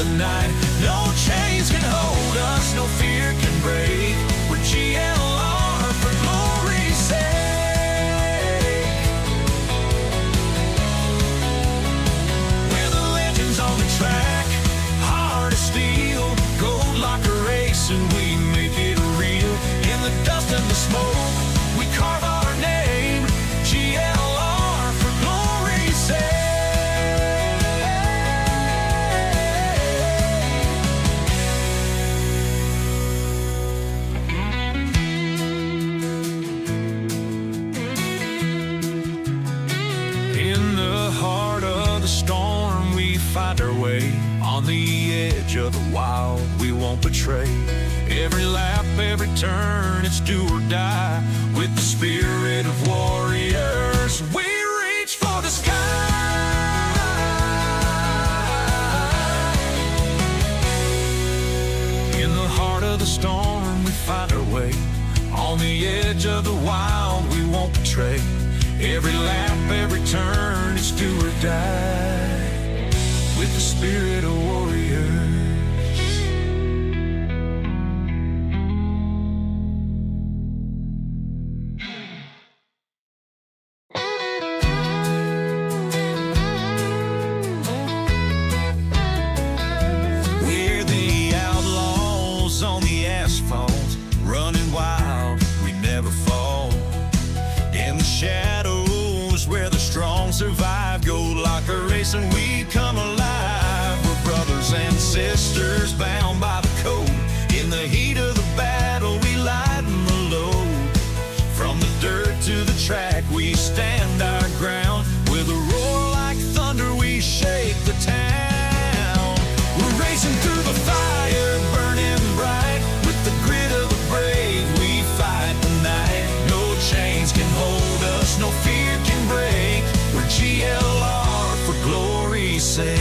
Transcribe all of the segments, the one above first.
the night. No chains can hold us, no fear can break. We're GLR for glory's sake. We're the legends on the track, heart of steel. GoatLocker Racing, we make it real. In the dust and the smoke, we carve our name. GLR for glory's sake. In the heart of the storm, we find our way. On the edge of the wild, we won't betray. Every lap, every turn, it's do or die. With the spirit of warriors, we reach for the sky. In the heart of the storm, we find our way. On the edge of the wild, we won't betray. Every lap, every turn, it's do or die. With the spirit of warriors. We're the outlaws on the asphalt, running wild, we never fall. In the shadows where the strong survive, GoatLocker Racing, we come alive. We're brothers and sisters bound by the code. In the heat of the battle, we lighten the load. From the dirt to the track, we stand our ground. With a roar like thunder, we shake the town. We're racing through the fire, burning bright. With the grit of the brave, we fight the night. No chains can hold us, no fear can break. We're GLR for glory's sake.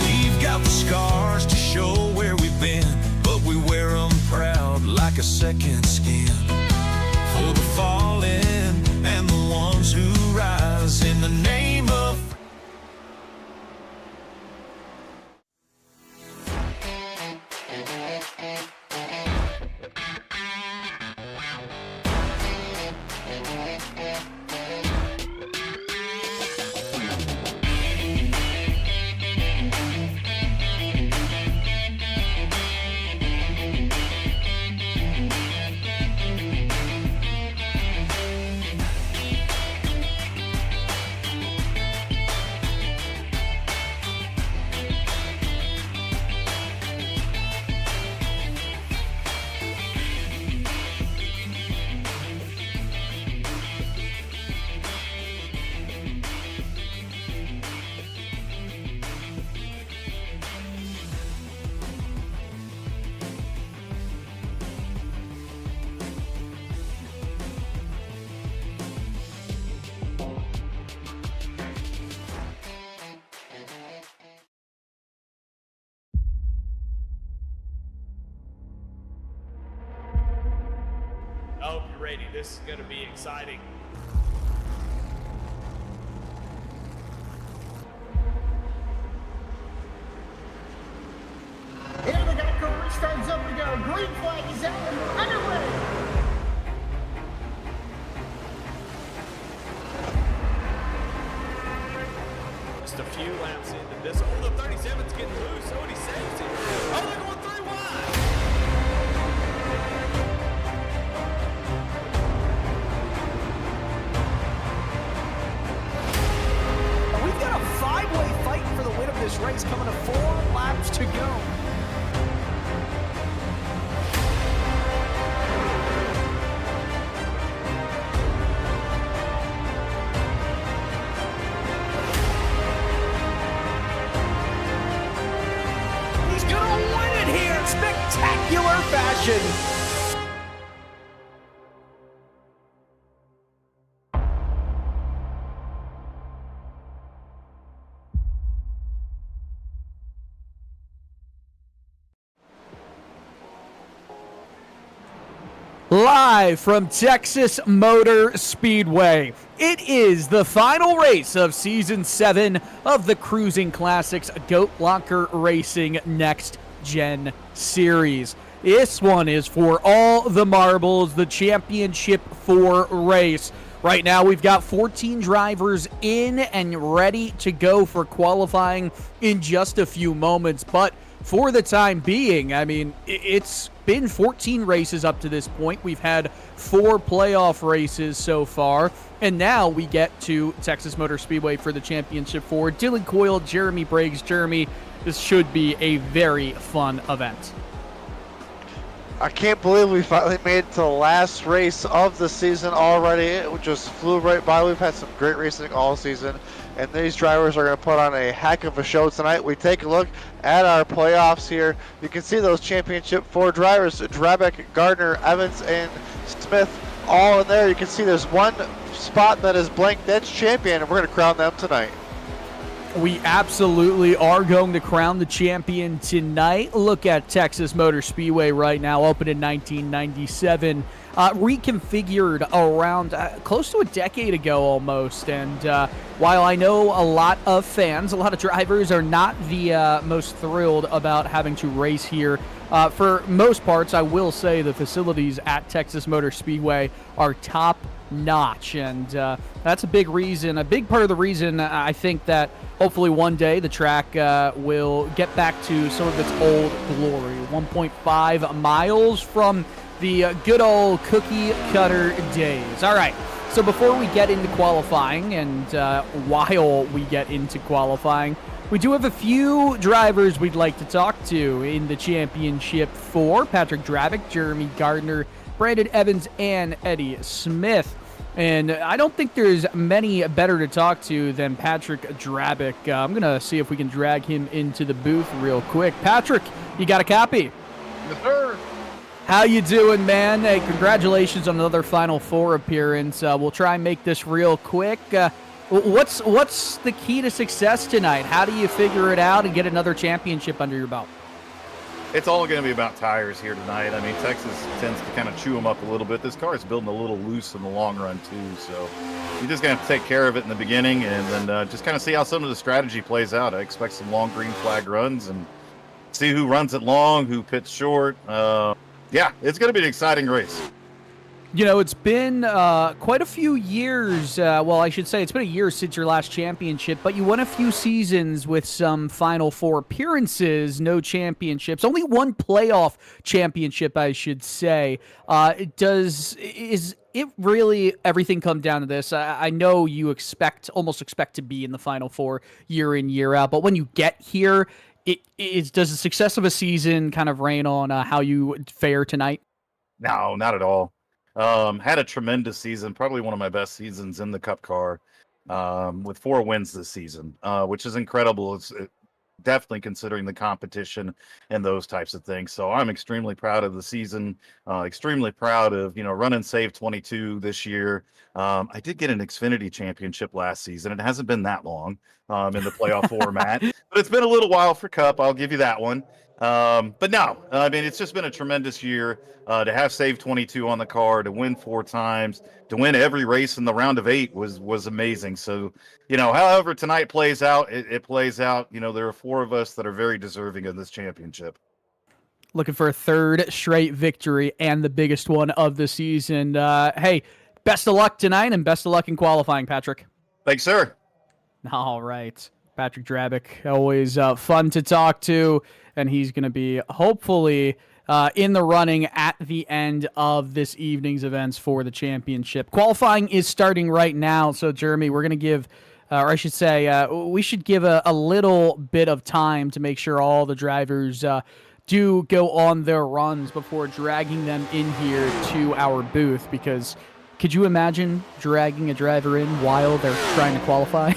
We've got the scars to show where we've been, but we wear them proud like a second skin. For the fallen and the ones who rise in the name of I hope you're ready. This is going to be exciting. Here we go, restarts up, we go. Green flag is out and we're underway. Just a few laps into this. Oh, the 37's getting loose. Oh, and he saves it. Oh, they're going 3 wide. We've got a 5-way fight for the win of this race, coming to 4 laps to go. He's gonna win it here in spectacular fashion. Live live from Texas Motor Speedway. It is the final race of Season 7 of the Cruisin Classics GoatLocker Racing Next Gen Series. This one is for all the marbles, the Championship 4 race. Right now, we've got 14 drivers in and ready to go for qualifying in just a few moments. But for the time being, I mean, it's been 14 races up to this point. We've had 4 playoff races so far. And now we get to Texas Motor Speedway for the Championship 4. Dylan Coyle, Jeremy Briggs. Jeremy, this should be a very fun event. I can't believe we finally made it to the last race of the season already. It just flew right by. We've had some great racing all season, and these drivers are going to put on a heck of a show tonight. We take a look at our playoffs here. You can see those Championship 4 drivers, Drabeck, Gardner, Evans, and Smith, all in there. You can see there's one spot that is blank. That's champion, and we're going to crown them tonight. We absolutely are going to crown the champion tonight. Look at Texas Motor Speedway right now, opened in 1997, reconfigured around close to a decade ago almost. And while I know a lot of fans, a lot of drivers are not the most thrilled about having to race here, for most parts, I will say the facilities at Texas Motor Speedway are top notch, and that's a big reason, a big part of the reason I think that hopefully one day the track will get back to some of its old glory. 1.5 miles from the good old cookie cutter days. All right, so before we get into qualifying, and while we get into qualifying, we do have a few drivers we'd like to talk to in the Championship 4. Patrick Drabeck, Jeremy Gardner, Brandon Evans, and Eddie Smith. And I don't think there's many better to talk to than Patrick Drabeck. I'm going to see if we can drag him into the booth real quick. Patrick, you got a copy? Yes, sir. How you doing, man? Hey, congratulations on another Final Four appearance. We'll try and make this real quick. What's the key to success tonight? How do you figure it out and get another championship under your belt? It's all going to be about tires here tonight. I mean, Texas tends to kind of chew them up a little bit. This car is building a little loose in the long run, too. So you're just going to have to take care of it in the beginning and then just kind of see how some of the strategy plays out. I expect some long green flag runs and see who runs it long, who pits short. Yeah, it's going to be an exciting race. You know, it's been quite a few years. Well, I should say it's been a year since your last championship, but you won a few seasons with some Final Four appearances, no championships, only one playoff championship, I should say. Is it really everything come down to this? I know you almost expect to be in the Final Four year in, year out, but when you get here, does the success of a season kind of reign on how you fare tonight? No, not at all. Had a tremendous season, probably one of my best seasons in the Cup car, with 4 wins this season, which is incredible. It's definitely considering the competition and those types of things. So I'm extremely proud of the season, extremely proud of, running Save 22 this year. I did get an Xfinity championship last season. It hasn't been that long in the playoff format, but it's been a little while for Cup. I'll give you that one. But no, I mean, it's just been a tremendous year to have Save 22 on the car, to win 4 times, to win every race in the round of 8 was amazing. So, however tonight plays out, it plays out. There are 4 of us that are very deserving of this championship. Looking for a 3rd straight victory and the biggest one of the season. Hey, best of luck tonight and best of luck in qualifying, Patrick. Thanks, sir. All right. Patrick Drabeck, always fun to talk to, and he's going to be hopefully in the running at the end of this evening's events for the championship. Qualifying is starting right now, so Jeremy, we're going to give, or I should say, we should give a little bit of time to make sure all the drivers do go on their runs before dragging them in here to our booth, because could you imagine dragging a driver in while they're trying to qualify?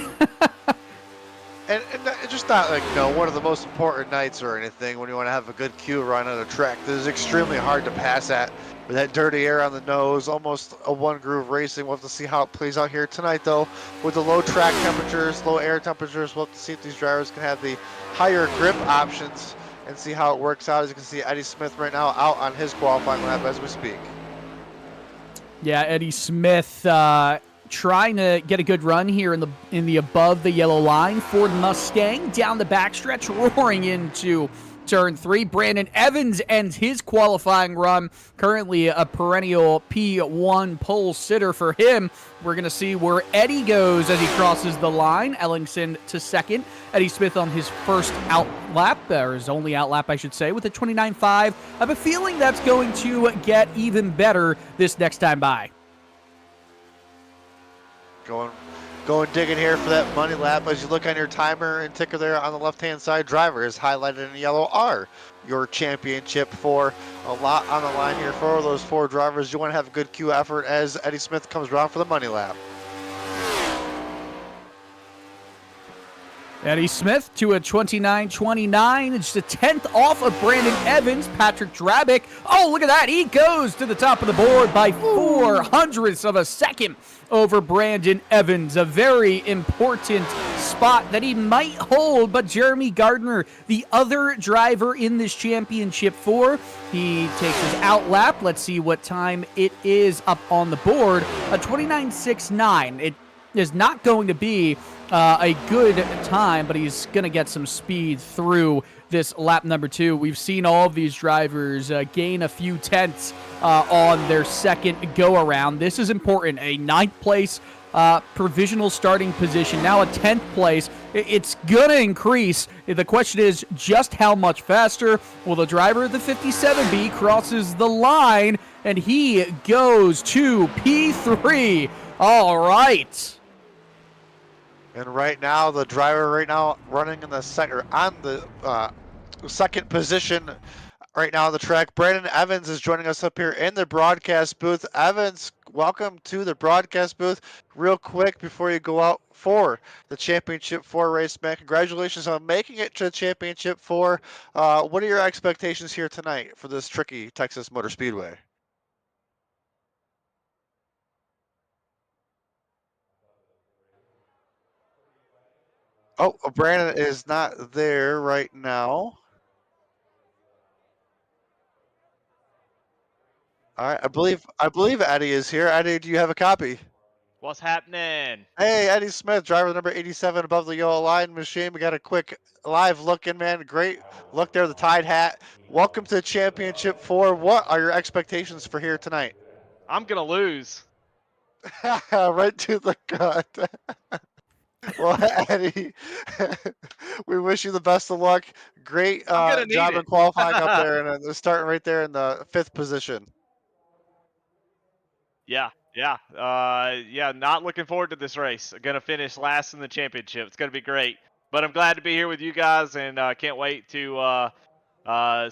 And it's just not like, one of the most important nights or anything when you want to have a good Q run on a track. This is extremely hard to pass at with that dirty air on the nose, almost a one groove racing. We'll have to see how it plays out here tonight, though, with the low track temperatures, low air temperatures. We'll have to see if these drivers can have the higher grip options and see how it works out. As you can see, Eddie Smith right now out on his qualifying lap as we speak. Yeah, Eddie Smith trying to get a good run here in the above the yellow line. Ford Mustang down the backstretch, roaring into turn 3. Brandon Evans ends his qualifying run. Currently a perennial P1 pole sitter for him. We're going to see where Eddie goes as he crosses the line. Ellingson to second. Eddie Smith on his first out lap, or his only out lap, I should say, with a 29.5. I have a feeling that's going to get even better this next time by. Going digging here for that money lap. As you look on your timer and ticker there on the left-hand side, driver is highlighted in yellow are your championship 4. A lot on the line here for those 4 drivers. You want to have a good Q effort as Eddie Smith comes around for the money lap. Eddie Smith to a 29.29. It's a 10th off of Brandon Evans. Patrick Drabick. Oh, look at that. He goes to the top of the board by 0.04 of a second over Brandon Evans. A very important spot that he might hold, but Jeremy Gardner, the other driver in this championship 4, he takes his out lap. Let's see what time it is up on the board. A 29.69. It is not going to be a good time, but he's going to get some speed through this lap number 2. We've seen all of these drivers gain a few tenths on their second go-around. This is important. A 9th place provisional starting position, now a 10th place. It's going to increase. The question is just how much faster. Well, the driver of the 57B crosses the line, and he goes to P3. All right. And right now, the driver running in the second position right now on the track, Brandon Evans is joining us up here in the broadcast booth. Evans, welcome to the broadcast booth. Real quick before you go out for the Championship 4 race, man, congratulations on making it to the Championship 4. What are your expectations here tonight for this tricky Texas Motor Speedway? Oh, Brandon is not there right now. All right, I believe Eddie is here. Eddie, do you have a copy? What's happening? Hey, Eddie Smith, driver number 87 above the yellow line machine. We got a quick live look in, man. Great look there, the Tide hat. Welcome to Championship 4. What are your expectations for here tonight? I'm going to lose. Right to the gut. Well, Eddie, we wish you the best of luck. Great job in qualifying up there and starting right there in the 5th position. Yeah. Not looking forward to this race. Going to finish last in the championship. It's going to be great. But I'm glad to be here with you guys, and can't wait to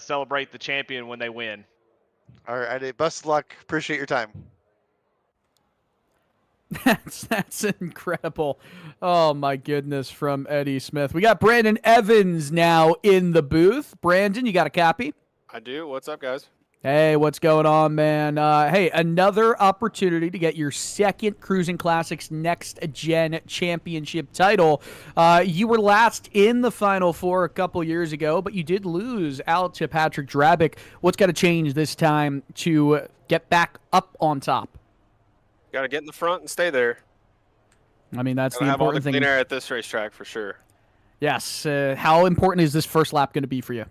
celebrate the champion when they win. All right, Eddie, best of luck. Appreciate your time. That's incredible. Oh, my goodness, from Eddie Smith. We got Brandon Evans now in the booth. Brandon, you got a copy? I do. What's up, guys? Hey, what's going on, man? Hey, another opportunity to get your second Cruisin Classics Next Gen Championship title. You were last in the Final Four a couple years ago, but you did lose out to Patrick Drabick. What's got to change this time to get back up on top? Got to get in the front and stay there. I mean, that's the have all the important thing. clean air at this racetrack for sure. Yes. How important is this first lap going to be for you?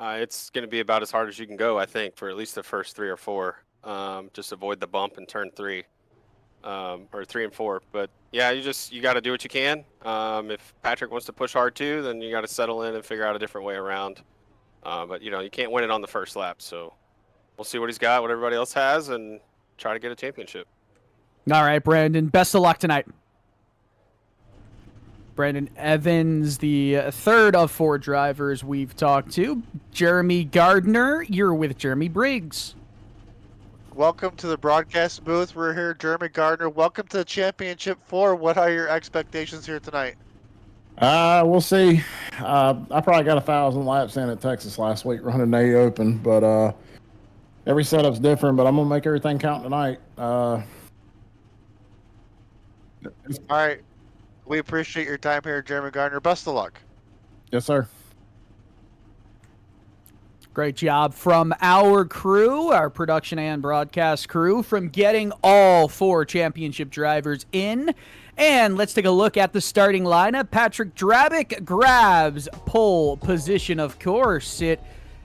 It's going to be about as hard as you can go, I think, for at least the first 3 or 4. Just avoid the bump in turn 3, or 3 and 4. But yeah, you got to do what you can. If Patrick wants to push hard too, then you got to settle in and figure out a different way around. But you can't win it on the first lap. So we'll see what he's got, what everybody else has, and try to get a championship. All right, Brandon. Best of luck tonight. Brandon Evans, the third of 4 drivers we've talked to. Jeremy Gardner, you're with Jeremy Briggs. Welcome to the broadcast booth. We're here, Jeremy Gardner. Welcome to the Championship 4. What are your expectations here tonight? We'll see. I probably got 1,000 laps in at Texas last week running the Open, but every setup's different, but I'm going to make everything count tonight. All right. We appreciate your time here, Jeremy Gardner. Best of luck. Yes, sir. Great job from our crew, our production and broadcast crew, from getting all 4 championship drivers in. And let's take a look at the starting lineup. Patrick Drabick grabs pole position, of course. It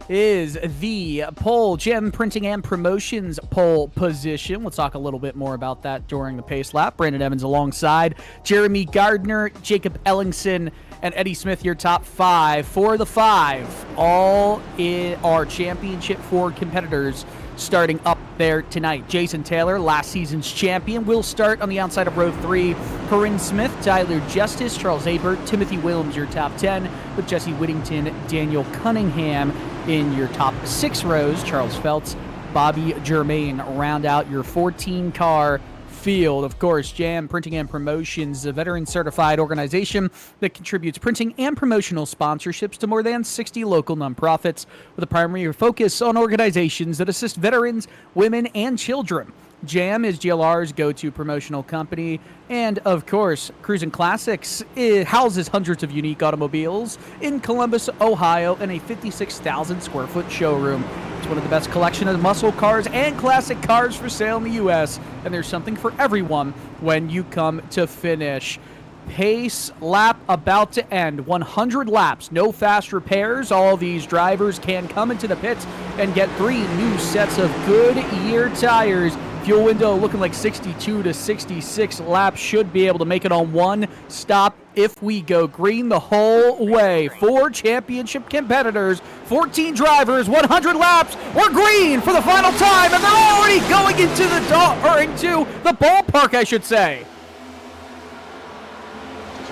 is the pole gem printing and promotions pole position. We'll talk a little bit more about that during the pace lap. Brandon Evans alongside Jeremy Gardner, Jacob Ellingson, and Eddie Smith, your top 5. For the 5, all in our championship 4 competitors starting up there tonight. Jason Taylor, last season's champion, will start on the outside of row 3. Corinne Smith, Tyler Justice, Charles Abert, Timothy Williams, your top 10, with Jesse Whittington, Daniel Cunningham in your top 6 rows. Charles Feltz, Bobby Germain round out your 14-car field. Of course, JAM Printing and Promotions, a veteran-certified organization that contributes printing and promotional sponsorships to more than 60 local nonprofits, with a primary focus on organizations that assist veterans, women, and children. JAM is GLR's go-to promotional company, and of course, Cruisin Classics houses hundreds of unique automobiles in Columbus, Ohio, in a 56,000 square foot showroom. It's one of the best collection of muscle cars and classic cars for sale in the U.S., and there's something for everyone when you come to finish. Pace lap about to end. 100 laps, no fast repairs. All these drivers can come into the pits and get 3 new sets of Goodyear tires. Fuel window looking like 62 to 66 laps. Should be able to make it on one stop if we go green the whole way. 4 championship competitors, 14 drivers, 100 laps. We're green for the final time, and they're already going into the ballpark, I should say.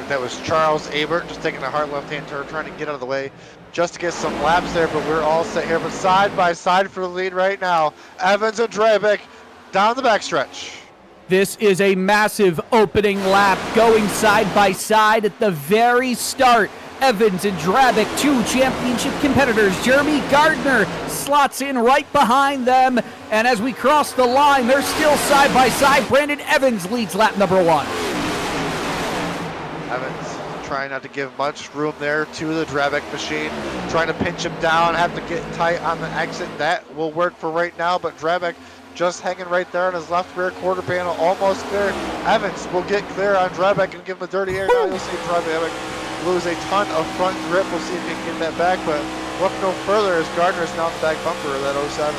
That was Charles Abert just taking a hard left-hand turn, trying to get out of the way just to get some laps there, but we're all set here. But side by side for the lead right now, Evans and Drabick down the backstretch. This is a massive opening lap going side by side at the very start. Evans and Drabick, 2 championship competitors. Jeremy Gardner slots in right behind them. And as we cross the line, they're still side by side. Brandon Evans leads lap number 1. Evans trying not to give much room there to the Drabick machine, trying to pinch him down, have to get tight on the exit. That will work for right now, but Drabick just hanging right there on his left rear quarter panel, almost clear. Evans will get clear on Drabick and give him a dirty air. Now you'll see Drabick lose a ton of front grip. We'll see if he can get that back, but look no further as Gardner's now the back bumper of that 07.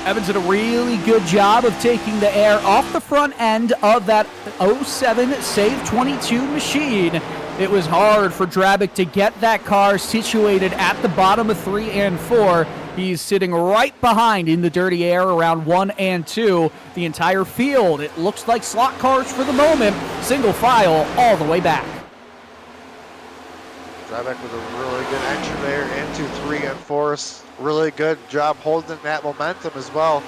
Evans did a really good job of taking the air off the front end of that 07 Save 22 machine. It was hard for Drabick to get that car situated at the bottom of 3 and 4. He's sitting right behind in the dirty air around 1 and 2. The entire field, it looks like slot cars for the moment. Single file all the way back. Drabick with a really good entry there into 3 and 4. Really good job holding that momentum as well.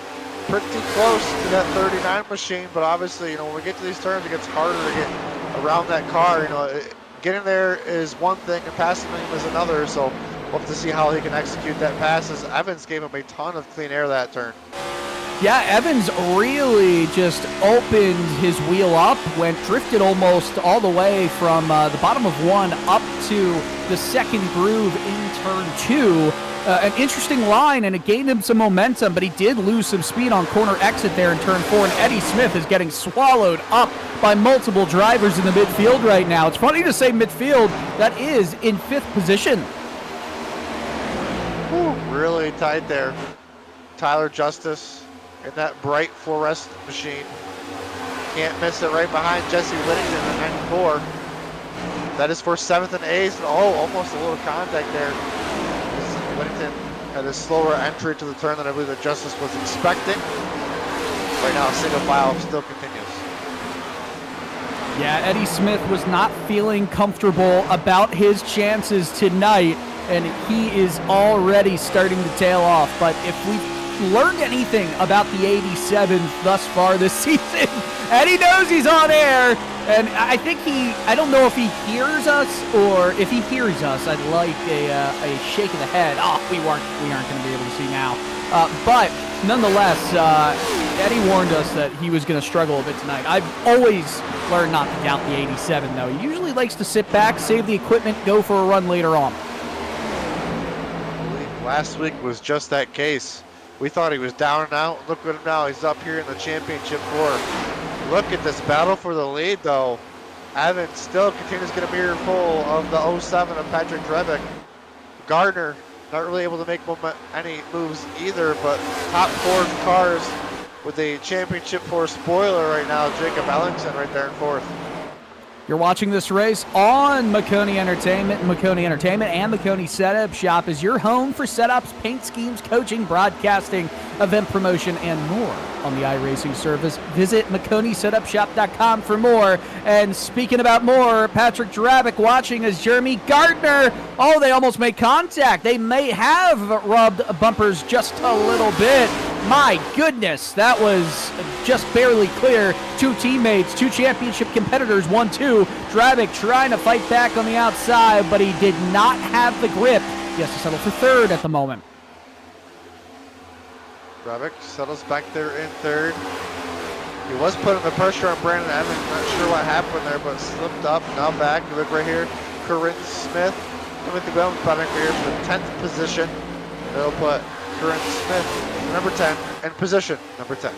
Pretty close to that 39 machine, but obviously, when we get to these turns, it gets harder to get around that car. Getting there is one thing, and passing him is another. So we'll have to see how he can execute that pass, as Evans gave him a ton of clean air that turn. Yeah, Evans really just opened his wheel up, drifted almost all the way from the bottom of 1 up to the second groove in turn 2. An interesting line, and it gained him some momentum, but he did lose some speed on corner exit there in turn 4, and Eddie Smith is getting swallowed up by multiple drivers in the midfield right now. It's funny to say midfield, that is in 5th position. Whew, really tight there. Tyler Justice in that bright fluorescent machine. Can't miss it right behind Jesse Whittington in 94. That is for 7th and 8th. Oh, almost a little contact there. Whittington had a slower entry to the turn than I believe that Justice was expecting. Right now, single file still continues. Yeah, Eddie Smith was not feeling comfortable about his chances tonight, and he is already starting to tail off. But if we've learned anything about the 87 thus far this season, Eddie knows he's on air. And I think I don't know if he hears us, or if he hears us, I'd like a shake of the head. Oh, we aren't going to be able to see now. But nonetheless, Eddie warned us that he was going to struggle a bit tonight. I've always learned not to doubt the 87, though. He usually likes to sit back, save the equipment, go for a run later on. last week was just that case. We thought he was down and out. Look at him now. He's up here in the championship 4. Look at this battle for the lead, though. Evans still continues to get a mirror full of the 07 of Patrick Drevick. Gardner not really able to make any moves either, but top 4 cars with a championship 4 spoiler right now. Jacob Ellingson right there in 4th. You're watching this race on Maconi Entertainment. Maconi Entertainment and Maconi Setup Shop is your home for setups, paint schemes, coaching, broadcasting, event promotion, and more on the iRacing service. Visit MaconiSetupShop.com for more. And speaking about more, Patrick Drabick watching as Jeremy Gardner. Oh, they almost made contact. They may have rubbed bumpers just a little bit. My goodness, that was just barely clear. 2 teammates, 2 championship competitors, 1-2. Drabick trying to fight back on the outside, but he did not have the grip. He has to settle for 3rd at the moment. Drabick settles back there in 3rd. He was putting the pressure on Brandon Evans. Not sure what happened there, but slipped up. Now back. You look right here. Corinne Smith. Timothy Williams batting here for the 10th position. It'll put Corinne Smith, number 10, in position number 10.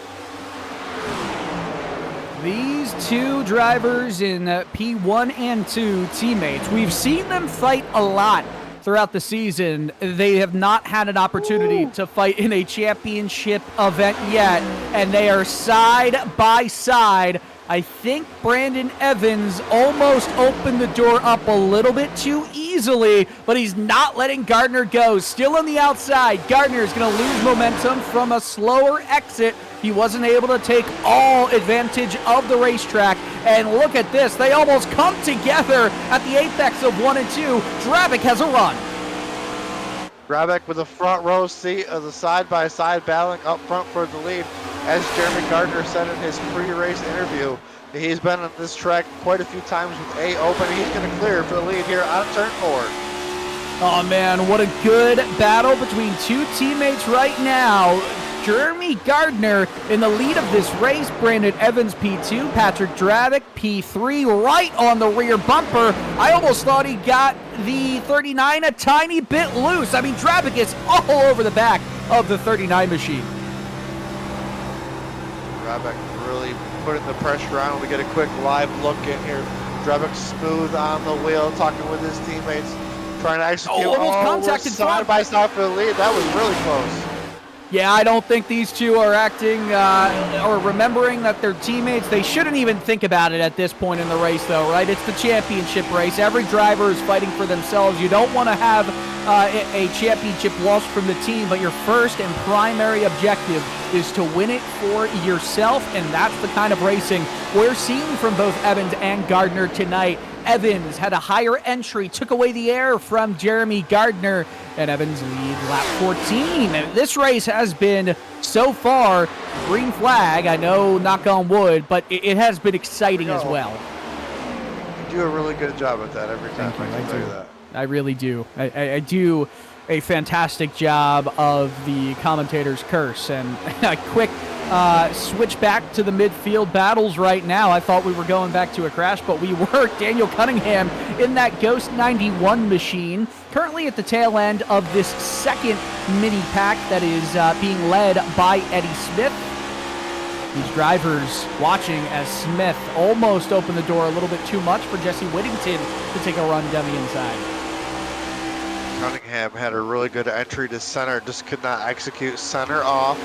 These 2 drivers in P1 and 2 teammates, we've seen them fight a lot throughout the season. They have not had an opportunity to fight in a championship event yet, and they are side by side. I think Brandon Evans almost opened the door up a little bit too easily, but he's not letting Gardner go. Still on the outside. Gardner is going to lose momentum from a slower exit. He wasn't able to take all advantage of the racetrack. And look at this. They almost come together at the apex of 1 and 2. Drabick has a run. Drabick with a front row seat of the side-by-side battling up front for the lead. As Jeremy Gardner said in his pre-race interview, he's been on this track quite a few times with A open. He's going to clear for the lead here on turn 4. Oh man, what a good battle between 2 teammates right now. Jeremy Gardner in the lead of this race. Brandon Evans P2, Patrick Drabick P3, right on the rear bumper. I almost thought he got the 39 a tiny bit loose. I mean, Drabick is all over the back of the 39 machine. Drabick really putting the pressure on. We get a quick live look in here. Drabick smooth on the wheel, talking with his teammates, trying to execute. Almost contacted side by side for the lead. That was really close. Yeah, I don't think these 2 are acting or remembering that they're teammates. They shouldn't even think about it at this point in the race, though, right? It's the championship race. Every driver is fighting for themselves. You don't want to have a championship loss from the team, but your first and primary objective is to win it for yourself, and that's the kind of racing we're seeing from both Evans and Gardner tonight. Evans had a higher entry, took away the air from Jeremy Gardner, and Evans lead lap 14. And this race has been, so far, green flag. I know, knock on wood, but it has been exciting as well. You do a really good job at that every time. Thank you. I can tell you that. I really do. I do a fantastic job of the commentator's curse. And a quick switch back to the midfield battles right now. I thought we were going back to a crash, but we were. Daniel Cunningham in that Ghost 91 machine, currently at the tail end of this second mini pack that is being led by Eddie Smith. These drivers watching as Smith almost opened the door a little bit too much for Jesse Whittington to take a run down the inside. Cunningham had a really good entry to center, just could not execute center off.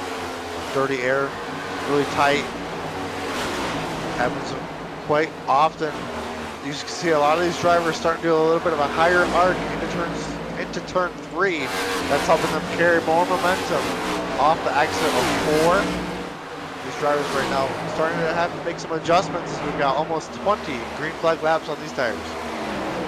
Dirty air, really tight. Happens quite often. You can see a lot of these drivers starting to do a little bit of a higher arc into turn 3. That's helping them carry more momentum off the exit of 4. These drivers right now starting to have to make some adjustments. We've got almost 20 green flag laps on these tires.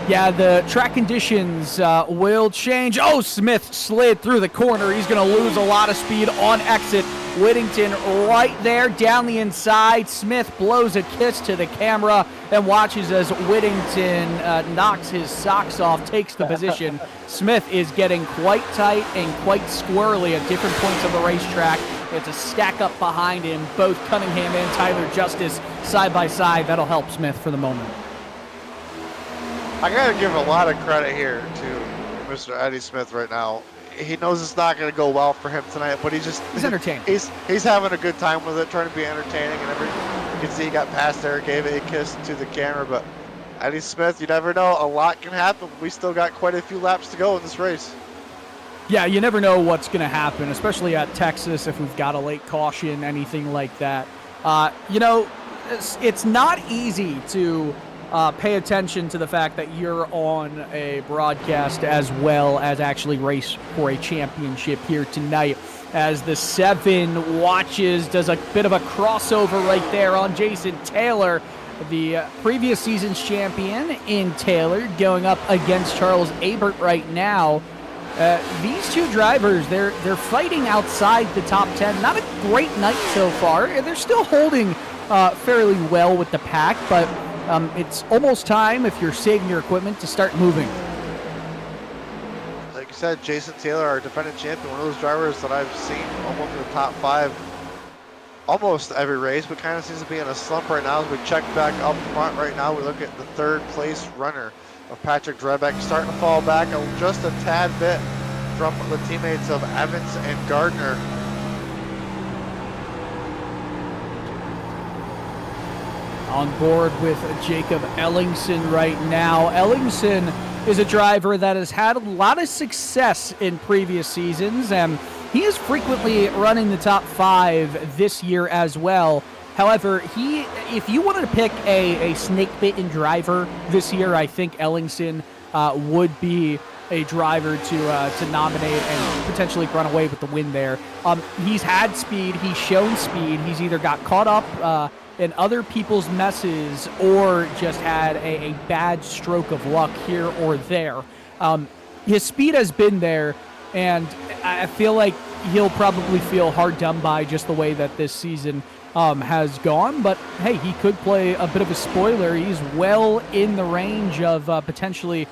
Yeah, the track conditions will change. Oh, Smith slid through the corner. He's going to lose a lot of speed on exit. Whittington right there down the inside. Smith blows a kiss to the camera and watches as Whittington knocks his socks off, takes the position. Smith is getting quite tight and quite squirrely at different points of the racetrack. It's a stack up behind him, both Cunningham and Tyler Justice side by side. That'll help Smith for the moment. I gotta give a lot of credit here to Mr. Eddie Smith right now. he knows it's not going to go well for him tonight, but he's entertaining. He's having a good time with it, trying to be entertaining, and you can see he got past there, gave a kiss to the camera. But Eddie Smith, you never know, a lot can happen. We still got quite a few laps to go in this race. Yeah, you never know what's going to happen, especially at Texas if we've got a late caution, anything like that. It's not easy to pay attention to the fact that you're on a broadcast as well as actually race for a championship here tonight, as the 7 watches, does a bit of a crossover right there on Jason Taylor, the previous season's champion in Taylor, going up against Charles Abert right now. These two drivers, they're fighting outside the top 10. Not a great night so far. They're still holding fairly well with the pack, but it's almost time, if you're saving your equipment, to start moving. Like you said, Jason Taylor, our defending champion, one of those drivers that I've seen almost in the top 5 almost every race, but kind of seems to be in a slump right now. As we check back up front right now, we look at the 3rd place runner of Patrick Drebeck, starting to fall back just a tad bit from the teammates of Evans and Gardner. On board with Jacob Ellingson right now. Ellingson is a driver that has had a lot of success in previous seasons, and he is frequently running the top 5 this year as well. However, if you wanted to pick a snake-bitten driver this year, I think Ellingson would be a driver to nominate and potentially run away with the win there. He's had speed. He's shown speed. He's either got caught up in other people's messes or just had a bad stroke of luck here or there. His speed has been there, and I feel like he'll probably feel hard done by just the way that this season has gone. But hey, he could play a bit of a spoiler. He's well in the range of potentially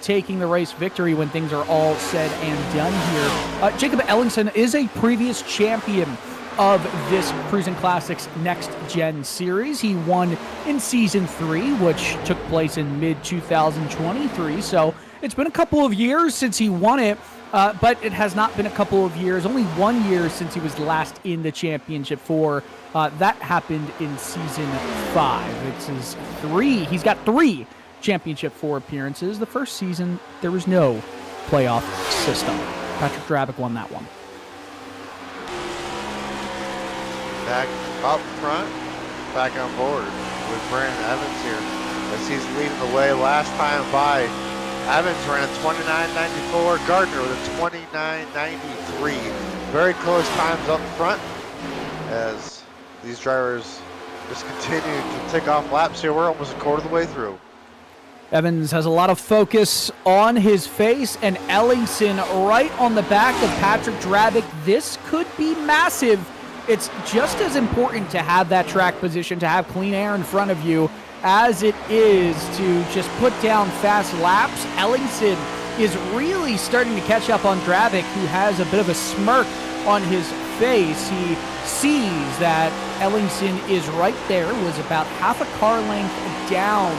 taking the race victory when things are all said and done here. Jacob Ellingson is a previous champion of this Cruisin Classics Next Gen Series. He won in Season 3, which took place in mid-2023, so it's been a couple of years since he won it, but it has not been a couple of years, only 1 year since he was last in the championship 4. That happened in Season 5. It's his 3. He's got 3 championship 4 appearances. The first season, there was no playoff system. Patrick Drabick won that one. Back up front, back on board with Brandon Evans here as he's leading the way. Last time by, Evans ran a 29.94, Gardner with a 29.93. Very close times up front as these drivers just continue to take off laps here. We're almost a quarter of the way through. Evans has a lot of focus on his face, and Ellingson right on the back of Patrick Drabick. This could be massive. It's just as important to have that track position, to have clean air in front of you, as it is to just put down fast laps. Ellingson is really starting to catch up on Drabick, who has a bit of a smirk on his face. He sees that Ellingson is right there, was about half a car length down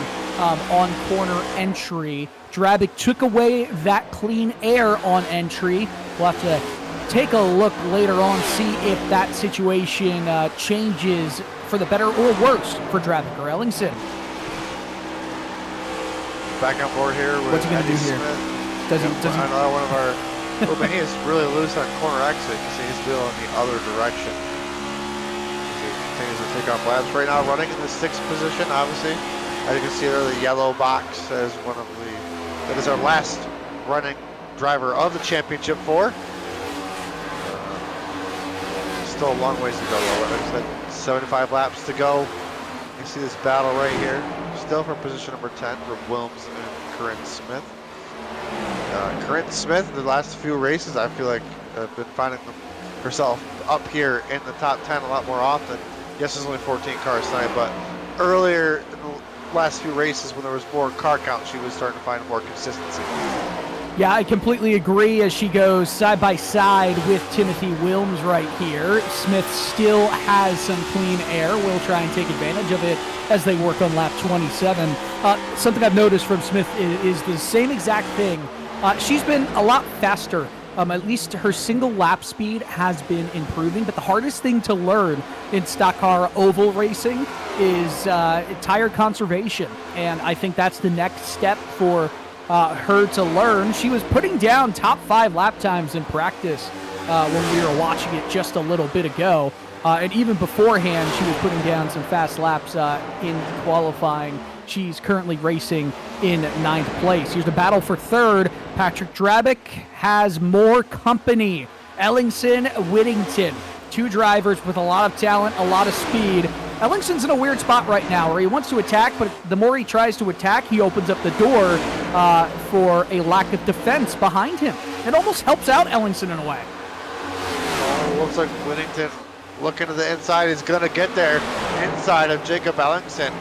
on corner entry. Drabick took away that clean air on entry. We'll have to take a look later on, see if that situation changes for the better or worse for Drabick or Ellingson. Back on board here with What's he going to do here? Smith. Does he? Another one of our. Well, but he is really loose on corner exit. You see he's going the other direction. He continues to take off laps right now, running in the 6th position. Obviously, as you can see there, the yellow box as one of the. That is our last running driver of the championship 4. Still a long ways to go though. Like I said, 75 laps to go. You see this battle right here. Still for position number 10 for Wilms and Corinne Smith. Corinne Smith, in the last few races, I feel like been finding herself up here in the top 10 a lot more often. Yes, there's only 14 cars tonight, but earlier in the last few races when there was more car count, she was starting to find more consistency. Yeah, I completely agree as she goes side by side with Timothy Wilms right here. Smith still has some clean air. We'll try and take advantage of it as they work on lap 27. Something I've noticed from Smith is the same exact thing. She's been a lot faster At least her single lap speed has been improving, but the hardest thing to learn in stock car oval racing is tire conservation, and I think that's the next step for her to learn. She was putting down top 5 lap times in practice when we were watching it just a little bit ago, and even beforehand she was putting down some fast laps in qualifying. She's currently racing in 9th place. Here's the battle for 3rd. Patrick Drabick has more company. Ellingson, Whittington, 2 drivers with a lot of talent, a lot of speed. Ellingson's in a weird spot right now where he wants to attack, but the more he tries to attack, he opens up the door for a lack of defense behind him. It almost helps out Ellingson in a way. Oh, looks like Whittington looking to the inside is going to get there inside of Jacob Ellingson.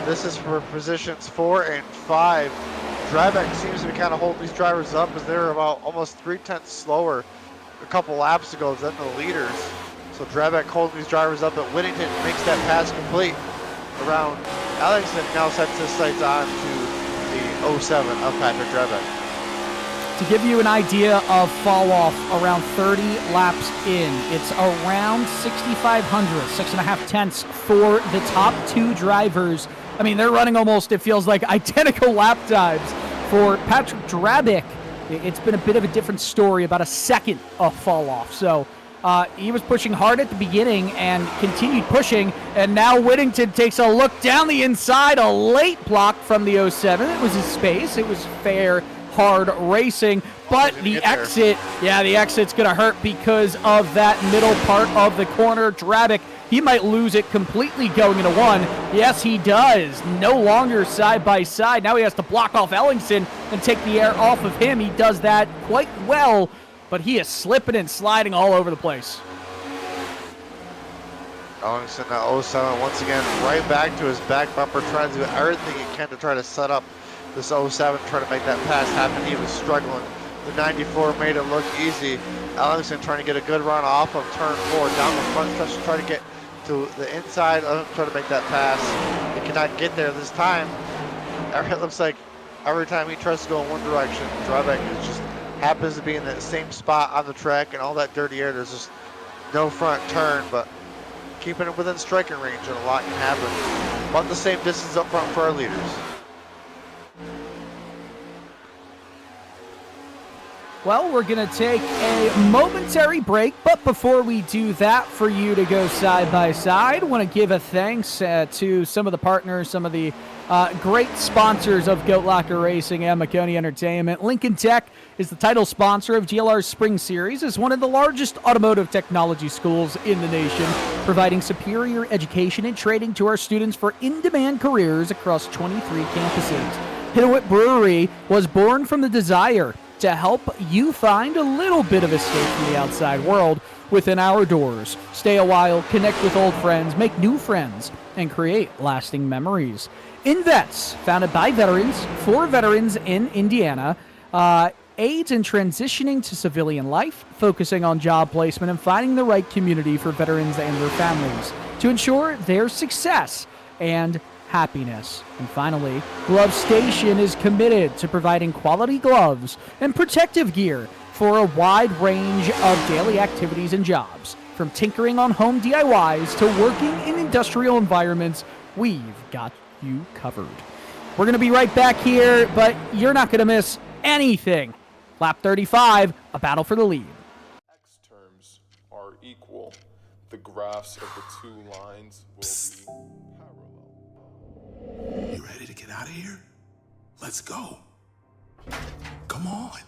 This is for positions 4 and 5. Drabeck seems to be kind of holding these drivers up as they're about almost 3/10 slower a couple laps ago than the leaders. So Drabeck holding these drivers up, but Whittington makes that pass complete around Ellingson. Now sets his sights on to the 07 of Patrick Drabeck. To give you an idea of fall off around 30 laps in, it's around 6,500, 6.5 tenths for the top 2 drivers. I mean, they're running almost, it feels like, identical lap times. For Patrick Drabick, it's been a bit of a different story, about a second of fall off. So he was pushing hard at the beginning and continued pushing, and now Whittington takes a look down the inside, a late block from the 07. It was his space. It was fair, hard racing, but the exit, the exit's going to hurt because of that middle part of the corner. Drabick, he might lose it completely going into 1. Yes, he does. No longer side by side. Now he has to block off Ellingson and take the air off of him. He does that quite well, but he is slipping and sliding all over the place. Ellingson at 07 once again right back to his back bumper, trying to do everything he can to try to set up this 07, trying to make that pass happen. He was struggling. The 94 made it look easy. Ellingson trying to get a good run off of turn 4 down the front stretch to try to get to the inside, try to make that pass. He cannot get there this time. It looks like every time he tries to go in one direction, Drabeck just happens to be in that same spot on the track, and all that dirty air, there's just no front turn, but keeping it within striking range, and a lot can happen. About the same distance up front for our leaders. Well, we're going to take a momentary break, but before we do that, for you to go side by side, I want to give a thanks to some of the partners, some of the great sponsors of GoatLocker Racing and Maconi Entertainment. Lincoln Tech is the title sponsor of GLR's Spring Series, is one of the largest automotive technology schools in the nation, providing superior education and training to our students for in-demand careers across 23 campuses. Hillwit Brewery was born from the desire to help you find a little bit of escape from the outside world within our doors. Stay a while, connect with old friends, make new friends, and create lasting memories. InVets, founded by veterans, for veterans in Indiana, aids in transitioning to civilian life, focusing on job placement and finding the right community for veterans and their families to ensure their success and happiness. And finally, Glove Station is committed to providing quality gloves and protective gear for a wide range of daily activities and jobs. From tinkering on home DIYs to working in industrial environments, we've got you covered. We're going to be right back here, but you're not going to miss anything. Lap 35, a battle for the lead. X terms are equal. The graphs of the 2 lines will be parallel. You ready to get out of here? Let's go. Come on.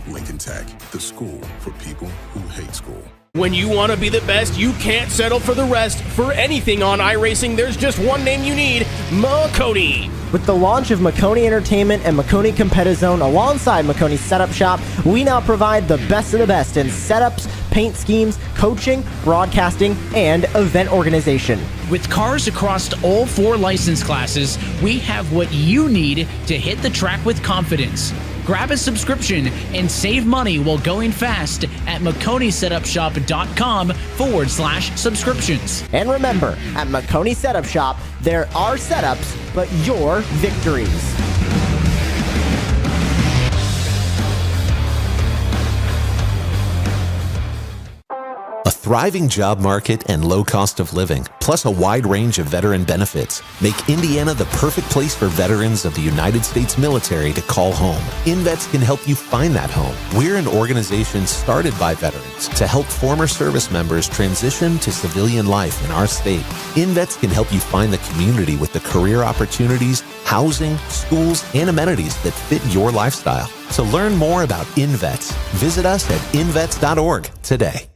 Lincoln Tech, the school for people who hate school. When you want to be the best, you can't settle for the rest. For anything on iRacing, there's just one name you need, Maconi. With the launch of Maconi Entertainment and Maconi Competizone alongside Maconi Setup Shop, we now provide the best of the best in setups, paint schemes, coaching, broadcasting, and event organization. With cars across all 4 license classes, we have what you need to hit the track with confidence. Grab a subscription and save money while going fast at MaconiSetupShop.com/subscriptions. And remember, at Maconi Setup Shop, there are setups, but your victories. A thriving job market and low cost of living, plus a wide range of veteran benefits, make Indiana the perfect place for veterans of the United States military to call home. InVets can help you find that home. We're an organization started by veterans to help former service members transition to civilian life in our state. InVets can help you find the community with the career opportunities, housing, schools, and amenities that fit your lifestyle. To learn more about InVets, visit us at invets.org today.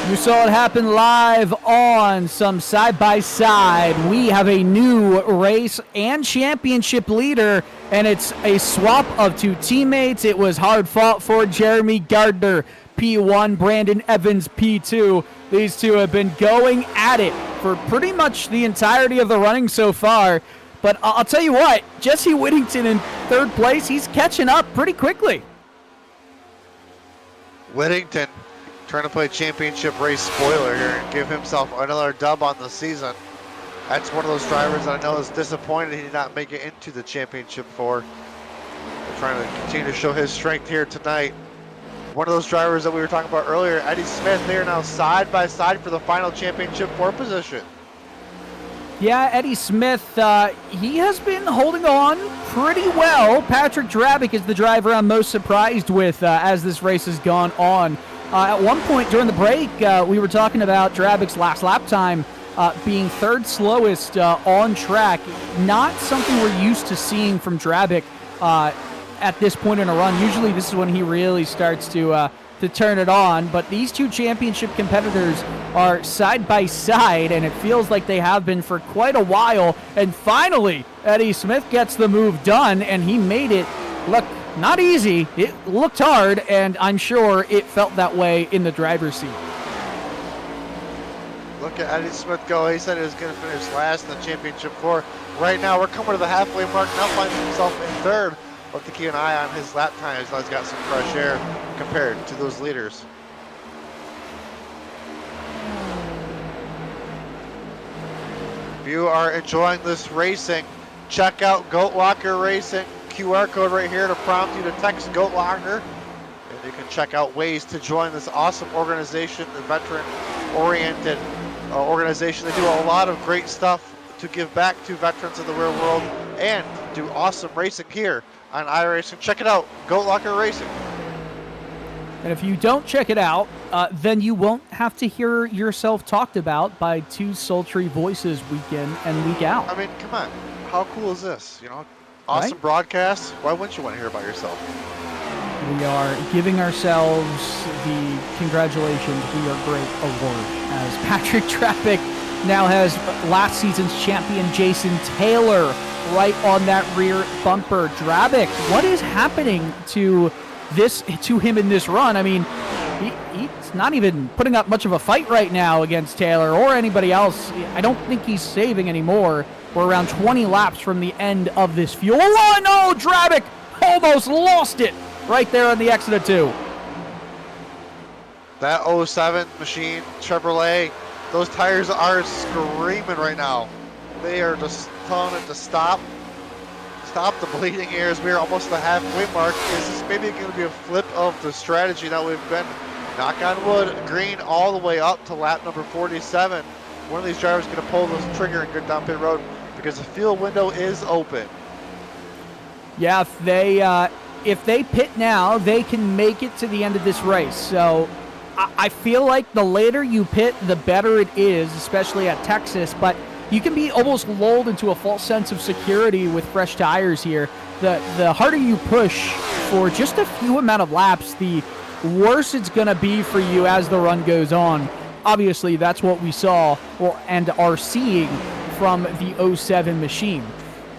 You saw it happen live on some side-by-side. We have a new race and championship leader, and it's a swap of two teammates. It was hard fought for Jeremy Gardner, P1, Brandon Evans, P2. These two have been going at it for pretty much the entirety of the running so far. But I'll tell you what, Jesse Whittington in third place, he's catching up pretty quickly. Whittington trying to play championship race spoiler here and give himself another dub on the season. That's one of those drivers that I know is disappointed he did not make it into the championship for. They're trying to continue to show his strength here tonight. One of those drivers that we were talking about earlier, Eddie Smith, they are now side by side for the final championship 4 position. Yeah, Eddie Smith, he has been holding on pretty well. Patrick Drabick is the driver I'm most surprised with as this race has gone on. At one point during the break, we were talking about Drabick's last lap time being third slowest on track. Not something we're used to seeing from Drabick at this point in a run. Usually this is when he really starts to turn it on. But these two championship competitors are side by side, and it feels like they have been for quite a while. And finally, Eddie Smith gets the move done, and he made it look not easy. It looked hard, and I'm sure it felt that way in the driver's seat. Look at Eddie Smith go. He said he was going to finish last in the championship 4. Right now, we're coming to the halfway mark. Now finds himself in third. We'll have to keep an eye on his lap time as he's got some fresh air compared to those leaders. If you are enjoying this racing, check out GoatLocker Racing. QR code right here to prompt you to text GoatLocker. And you can check out ways to join this awesome organization, the veteran-oriented organization. They do a lot of great stuff to give back to veterans of the real world and do awesome racing here on iRacing. Check it out, GoatLocker Racing. And if you don't check it out, then you won't have to hear yourself talked about by two sultry voices week in and week out. I mean, come on. How cool is this? You know, awesome right? Broadcast. Why wouldn't you want to hear about yourself? We are giving ourselves the Congratulations, We Are Great award as Patrick Drabick now has last season's champion Jason Taylor right on that rear bumper. Drabick, what is happening to him in this run? I mean, he's not even putting up much of a fight right now against Taylor or anybody else. I don't think he's saving anymore. We're around 20 laps from the end of this fuel line. Oh, Drabick almost lost it right there on the exit of 2. That 07 machine, Chevrolet, those tires are screaming right now. They are just telling it to stop. stop the bleeding here as we're almost at the halfway mark. Is this maybe going to be a flip of the strategy that we've been, knock on wood, green all the way up to lap number 47? One of these drivers going to pull the trigger and go down pit road because the fuel window is open. Yeah, if they pit now, they can make it to the end of this race. So I feel like the later you pit, the better it is, especially at Texas. But you can be almost lulled into a false sense of security with fresh tires here. The harder you push for just a few amount of laps, the worse it's going to be for you as the run goes on. Obviously, that's what we saw and are seeing from the 07 machine.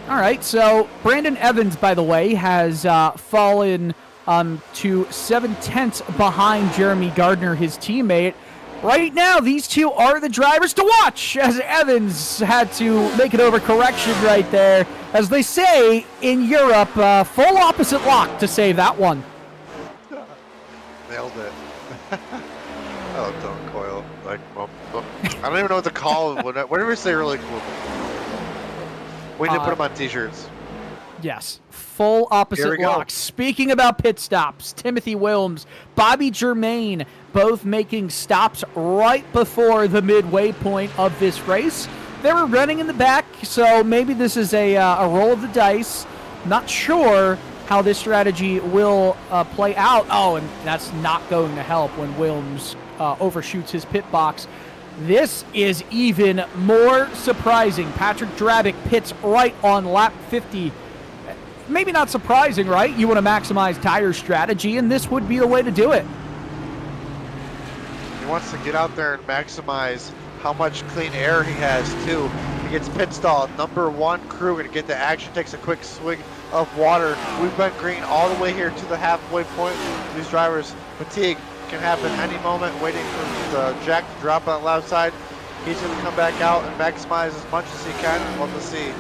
All right, so Brandon Evans, by the way, has fallen to 7/10 behind Jeremy Gardner, his teammate. Right now, these two are the drivers to watch, as Evans had to make an overcorrection right there. As they say in Europe, full opposite lock to save that one. Nailed it. Oh, don't coil. Like, I don't even know what to call it. Whatever we say really cool. We need to put them on t-shirts. Yes, full opposite lock. Speaking about pit stops, Timothy Wilms, Bobby Germain, both making stops right before the midway point of this race. They were running in the back, so maybe this is a roll of the dice. Not sure how this strategy will play out. Oh, and that's not going to help when Wilms overshoots his pit box. This is even more surprising. Patrick Drabick pits right on lap 50. Maybe not surprising, right? You want to maximize tire strategy, and this would be the way to do it. He wants to get out there and maximize how much clean air he has, too. He gets pit stalled. Number 1 crew going to get the action, takes a quick swig of water. We've been green all the way here to the halfway point. These drivers' fatigue can happen any moment, waiting for the jack to drop on the left side. He's going to come back out and maximize as much as he can. We'll have to see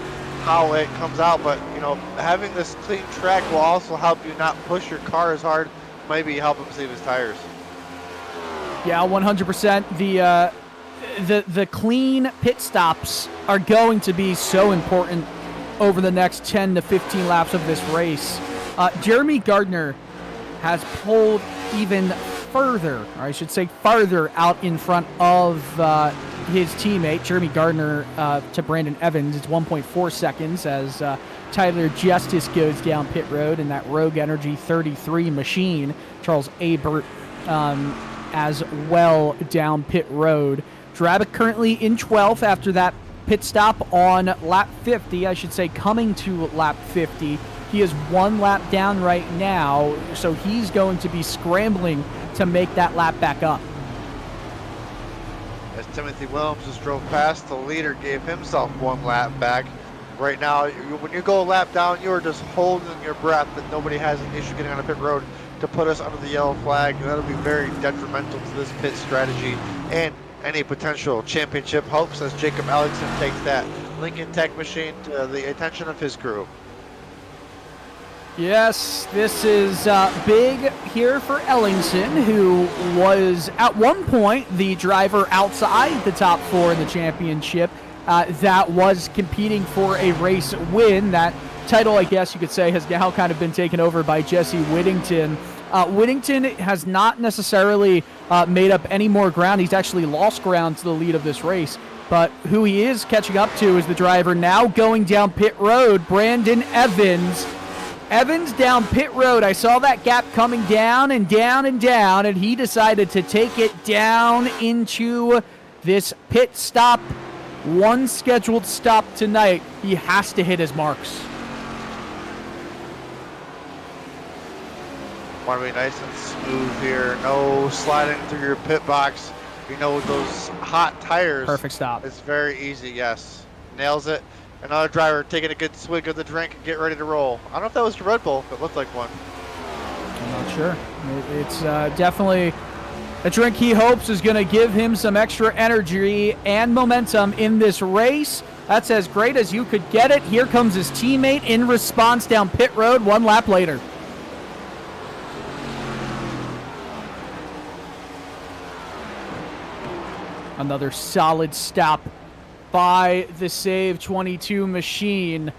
how it comes out, but you know, having this clean track will also help you not push your car as hard, maybe help him save his tires. Yeah, 100%. The clean pit stops are going to be so important over the next 10 to 15 laps of this race. Jeremy Gardner has pulled even further, or I should say farther out in front of his teammate, Jeremy Gardner, to Brandon Evans. It's 1.4 seconds as Tyler Justice goes down pit road in that Rogue Energy 33 machine. Charles Abert as well down pit road. Drabick currently in 12th after that pit stop on lap 50. I should say coming to lap 50. He is 1 lap down right now, so he's going to be scrambling to make that lap back up. As Timothy Williams just drove past, the leader gave himself 1 lap back. Right now, when you go a lap down, you are just holding your breath that nobody has an issue getting on a pit road to put us under the yellow flag, and that'll be very detrimental to this pit strategy and any potential championship hopes as Jacob Ellingson takes that Lincoln Tech machine to the attention of his crew. Yes, this is big here for Ellingson, who was at one point the driver outside the top 4 in the championship that was competing for a race win. That title, I guess you could say, has now kind of been taken over by Jesse Whittington. Whittington has not necessarily made up any more ground. He's actually lost ground to the lead of this race. But who he is catching up to is the driver now going down pit road, Brandon Evans. Evans down pit road. I saw that gap coming down and down and down, and he decided to take it down into this pit stop. 1 scheduled stop tonight. He has to hit his marks. Want to be nice and smooth here. No sliding through your pit box. You know, with those hot tires. Perfect stop. It's very easy, yes. Nails it. Another driver taking a good swig of the drink and get ready to roll. I don't know if that was Red Bull, but it looked like one. I'm not sure. It's definitely a drink he hopes is going to give him some extra energy and momentum in this race. That's as great as you could get it. Here comes his teammate in response down pit road 1 lap later. Another solid stop by the Save 22 machine.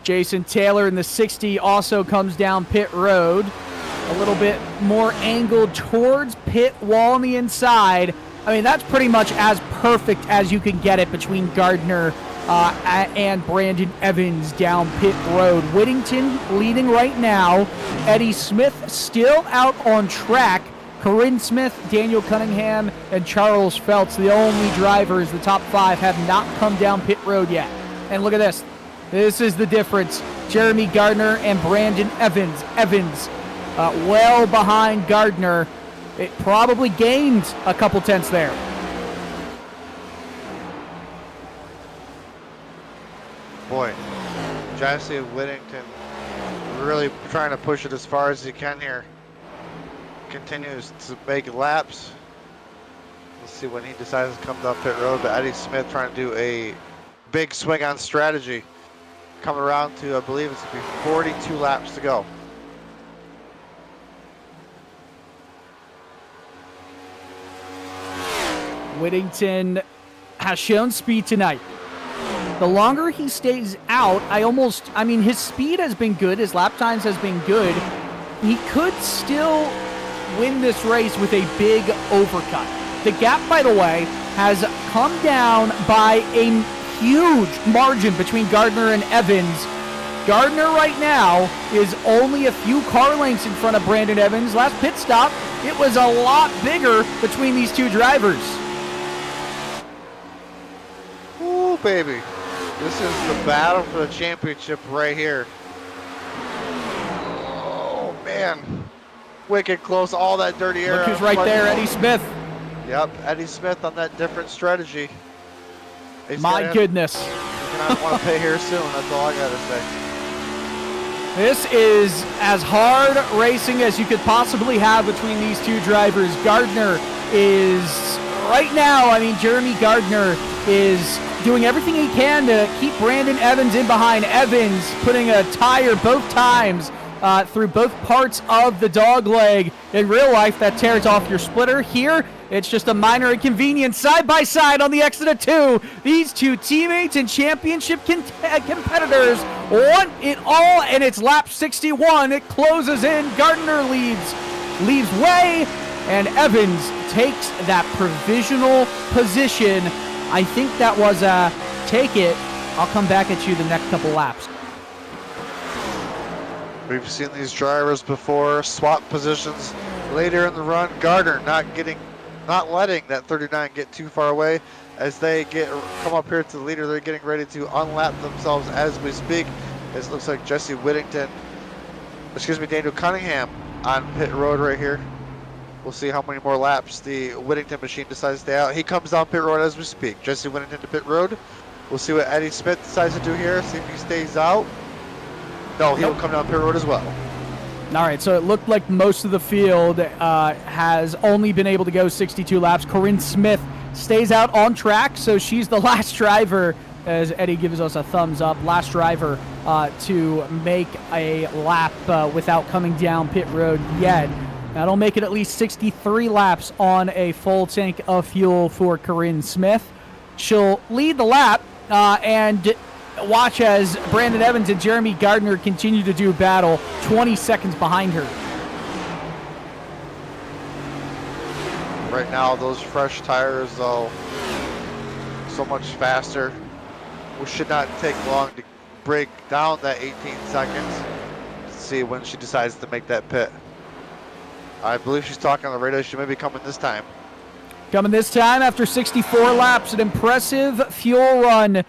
Jason Taylor in the 60 also comes down pit road. A little bit more angled towards pit wall on the inside. I mean, that's pretty much as perfect as you can get it between Gardner and Brandon Evans down pit road. Whittington leading right now. Eddie Smith still out on track. Corinne Smith, Daniel Cunningham, and Charles Phelps, the only drivers, the top 5, have not come down pit road yet. And look at this. This is the difference. Jeremy Gardner and Brandon Evans. Evans well behind Gardner. It probably gained a couple tenths there. Boy, Jesse Whittington really trying to push it as far as he can here. Continues to make laps. Let's see when he decides to come down pit road, but Eddie Smith trying to do a big swing on strategy. Coming around to, I believe it's going to be 42 laps to go. Whittington has shown speed tonight. The longer he stays out, I mean, his speed has been good. His lap times has been good. He could still win this race with a big overcut. The gap, by the way, has come down by a huge margin between Gardner and Evans. Gardner right now is only a few car lengths in front of Brandon Evans. Last pit stop, it was a lot bigger between these two drivers. Ooh, baby. This is the battle for the championship right here. Oh, man. Wicked close, all that dirty air. Look who's right there, Eddie Smith. Yep, Eddie Smith on that different strategy. My goodness. He's going to want to pay here soon, that's all I got to say. This is as hard racing as you could possibly have between these two drivers. Gardner is, right now, I mean, Jeremy Gardner is doing everything he can to keep Brandon Evans in behind. Evans putting a tire both times through both parts of the dog leg. In real life, that tears off your splitter. Here, it's just a minor inconvenience. Side by side on the exit of 2. These two teammates and championship competitors want it all, and it's lap 61. It closes in. Gardner leaves way, and Evans takes that provisional position. I think that was a take it. I'll come back at you the next couple laps. We've seen these drivers before swap positions later in the run. Gardner not letting that 39 get too far away as they come up here to the leader. They're getting ready to unlap themselves as we speak. It looks like Daniel Cunningham on pit road right here. We'll see how many more laps the Whittington machine decides to stay out. He comes down pit road as we speak. Jesse Whittington to pit road. We'll see what Eddie Smith decides to do here. See if he stays out. No, he'll come down pit road as well. All right, so it looked like most of the field has only been able to go 62 laps. Corinne Smith stays out on track, so she's the last driver, as Eddie gives us a thumbs up, last driver to make a lap without coming down pit road yet. That'll make it at least 63 laps on a full tank of fuel for Corinne Smith. She'll lead the lap and watch as Brandon Evans and Jeremy Gardner continue to do battle 20 seconds behind her. Right now, those fresh tires, though, so much faster. We should not take long to break down that 18 seconds to see when she decides to make that pit. I believe she's talking on the radio. She may be coming this time. Coming this time after 64 laps, an impressive fuel run.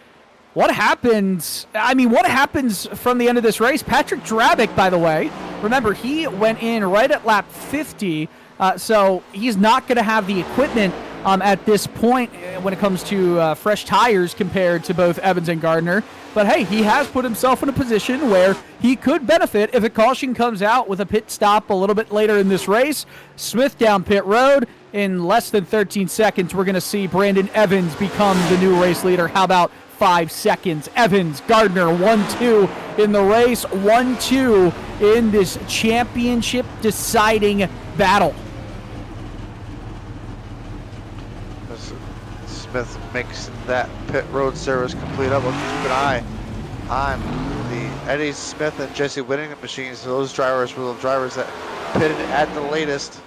What happens? I mean, what happens from the end of this race? Patrick Drabick, by the way, remember, he went in right at lap 50, so he's not going to have the equipment at this point when it comes to fresh tires compared to both Evans and Gardner. But hey, he has put himself in a position where he could benefit if a caution comes out with a pit stop a little bit later in this race. Smith down pit road. In less than 13 seconds, we're going to see Brandon Evans become the new race leader. How about 5 seconds? Evans, Gardner, 1-2 in the race, 1-2 in this championship deciding battle. Smith makes that pit road service complete up. Let's keep an eye on the Eddie Smith and Jesse Whittington machines. So those drivers were the drivers that pitted at the latest,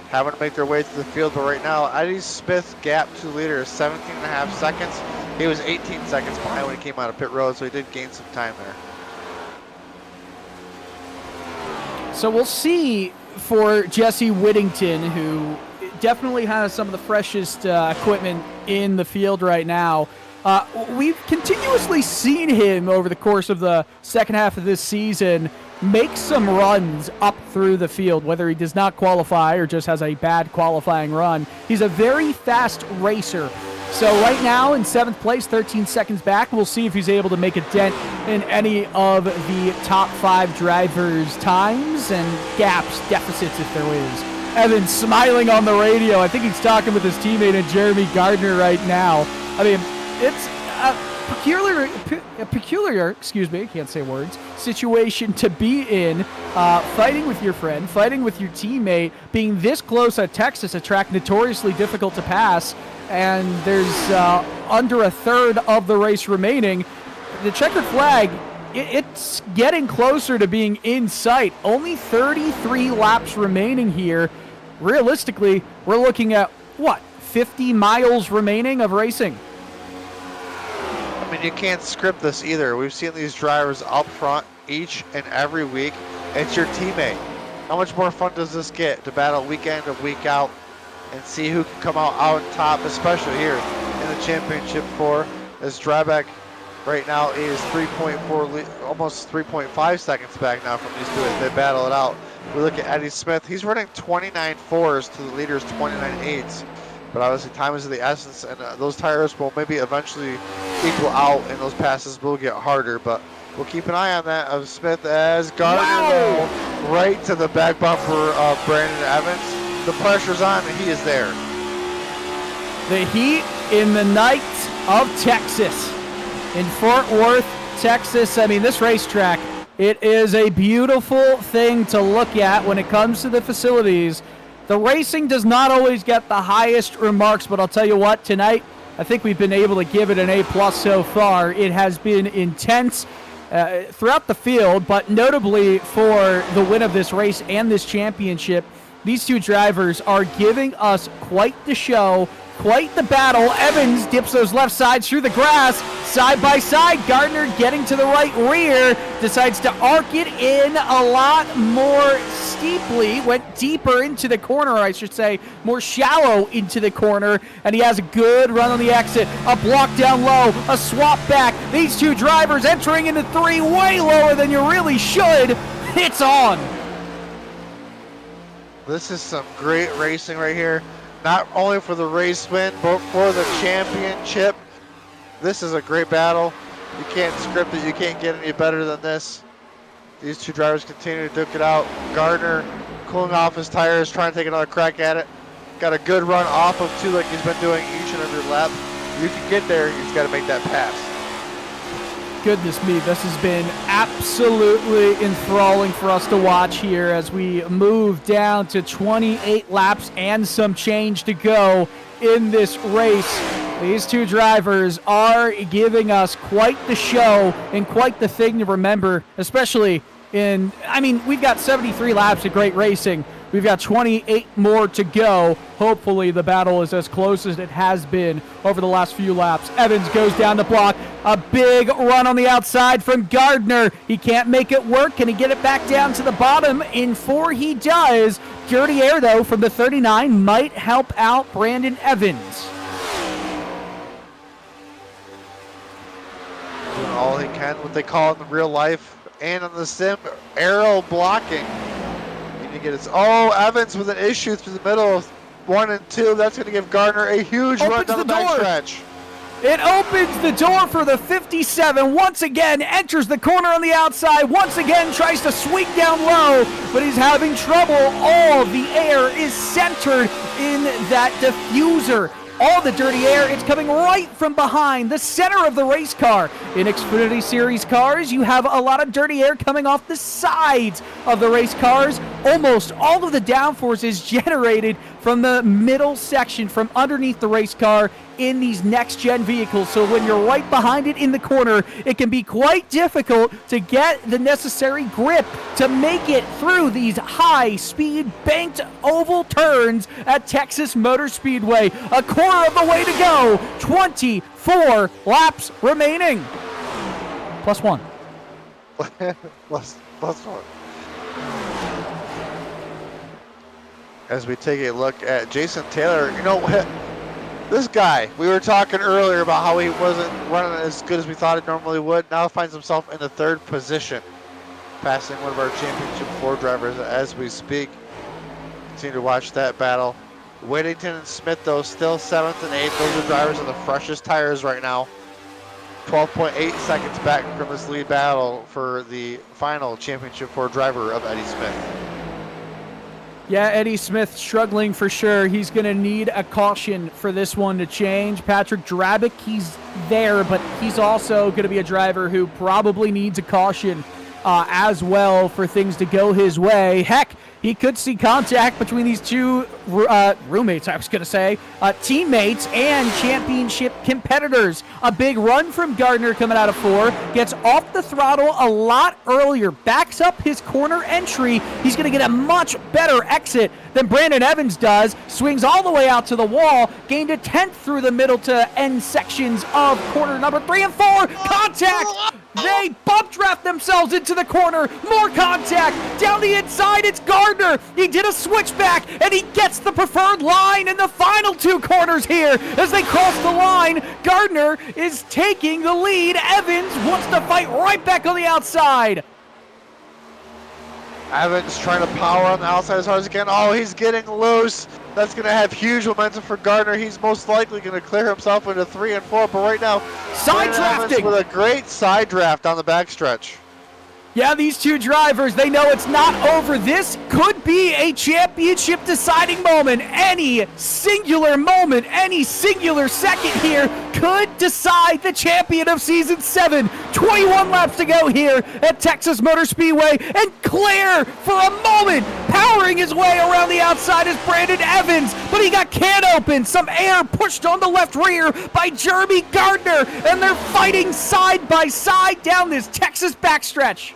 having to make their way to the field. But right now, Eddie Smith's gap to the leader is 17.5 seconds. He was 18 seconds behind when he came out of pit road, so he did gain some time there. So we'll see for Jesse Whittington, who definitely has some of the freshest equipment in the field right now. We've continuously seen him over the course of the second half of this season make some runs up through the field, whether he does not qualify or just has a bad qualifying run. He's a very fast racer. So right now in 7th place, 13 seconds back, we'll see if he's able to make a dent in any of the top 5 drivers' times and gaps, deficits if there is. Evan smiling on the radio. I think he's talking with his teammate Jeremy Gardner right now. I mean, it's a peculiar, excuse me, I can't say words, situation to be in, fighting with your friend, fighting with your teammate, being this close at Texas, a track notoriously difficult to pass, and there's under a third of the race remaining. The checkered flag, it's getting closer to being in sight. Only 33 laps remaining here. Realistically, we're looking at, 50 miles remaining of racing? I mean, you can't script this either. We've seen these drivers up front each and every week. It's your teammate. How much more fun does this get to battle week in and week out and see who can come out on top, especially here in the championship four, as Dryback right now is 3.4, almost 3.5 seconds back now from these two as they battle it out. We look at Eddie Smith. He's running 29 4s to the leader's 29 8s. But obviously time is of the essence, and those tires will maybe eventually equal out, and those passes will get harder. But we'll keep an eye on that of Smith as Gardner right to the back bumper of Brandon Evans. The pressure's on, and he is there. The heat in the night of Texas, in Fort Worth, Texas. I mean, this racetrack, it is a beautiful thing to look at when it comes to the facilities. The racing does not always get the highest remarks, but I'll tell you what, tonight, I think we've been able to give it an A+ so far. It has been intense throughout the field, but notably for the win of this race and this championship, these two drivers are giving us quite the show, quite the battle. Evans dips those left sides through the grass, side by side. Gardner getting to the right rear, decides to arc it in a lot more steeply, went deeper into the corner, I should say, more shallow into the corner, and he has a good run on the exit. A block down low, a swap back. These two drivers entering into 3 way lower than you really should. It's on. This is some great racing right here. Not only for the race win, but for the championship. This is a great battle. You can't script it. You can't get any better than this. These two drivers continue to duke it out. Gardner cooling off his tires, trying to take another crack at it. Got a good run off of 2 like he's been doing each and every lap. You can get there, you just got to make that pass. Goodness me, this has been absolutely enthralling for us to watch here as we move down to 28 laps and some change to go in this race. These two drivers are giving us quite the show and quite the thing to remember, especially we've got 73 laps of great racing. We've got 28 more to go. Hopefully the battle is as close as it has been over the last few laps. Evans goes down the block. A big run on the outside from Gardner. He can't make it work. Can he get it back down to the bottom? In 4 he does. Dirty air, though, from the 39 might help out Brandon Evans. Doing all he can, what they call it in real life and on the sim, aero blocking. To get his, Evans with an issue through the middle of 1 and 2. That's going to give Gardner a huge run down the backstretch. It opens the door for the 57. Once again, enters the corner on the outside. Once again, tries to swing down low, but he's having trouble. All the air is centered in that diffuser. All the dirty air, it's coming right from behind the center of the race car. In Xfinity Series cars, you have a lot of dirty air coming off the sides of the race cars. Almost all of the downforce is generated from the middle section, from underneath the race car in these next-gen vehicles. So when you're right behind it in the corner, it can be quite difficult to get the necessary grip to make it through these high-speed banked oval turns at Texas Motor Speedway. A quarter of the way to go. 24 laps remaining. Plus one. plus one. As we take a look at Jason Taylor, you know, this guy, we were talking earlier about how he wasn't running as good as we thought he normally would. Now finds himself in the 3rd position, passing one of our Championship 4 drivers as we speak. Continue to watch that battle. Whittington and Smith, though, still 7th and 8th. Those are drivers on the freshest tires right now. 12.8 seconds back from this lead battle for the final Championship 4 driver of Eddie Smith. Yeah, Eddie Smith struggling for sure. He's going to need a caution for this one to change. Patrick Drabick, he's there, but he's also going to be a driver who probably needs a caution as well for things to go his way. Heck, he could see contact between these two roommates, I was going to say, teammates and championship competitors. A big run from Gardner coming out of 4, gets off the throttle a lot earlier, backs up his corner entry. He's going to get a much better exit than Brandon Evans does, swings all the way out to the wall, gained a 10th through the middle to end sections of corner number 3 and 4. Contact! They bump draft themselves into the corner. More contact. Down the inside, it's Gardner. He did a switchback, and he gets the preferred line in the final 2 corners here. As they cross the line, Gardner is taking the lead. Evans wants to fight right back on the outside. Evans trying to power on the outside as hard as he can. Oh, he's getting loose. That's going to have huge momentum for Gardner. He's most likely going to clear himself into 3 and 4, but right now, side drafting with a great side draft on the backstretch. Yeah, these two drivers, they know it's not over. This could be a championship deciding moment. Any singular moment, any singular second here could decide the champion of Season 7. 21 laps to go here at Texas Motor Speedway, and Claire, for a moment, powering his way around the outside is Brandon Evans, but he got can open. Some air pushed on the left rear by Jeremy Gardner, and they're fighting side by side down this Texas backstretch.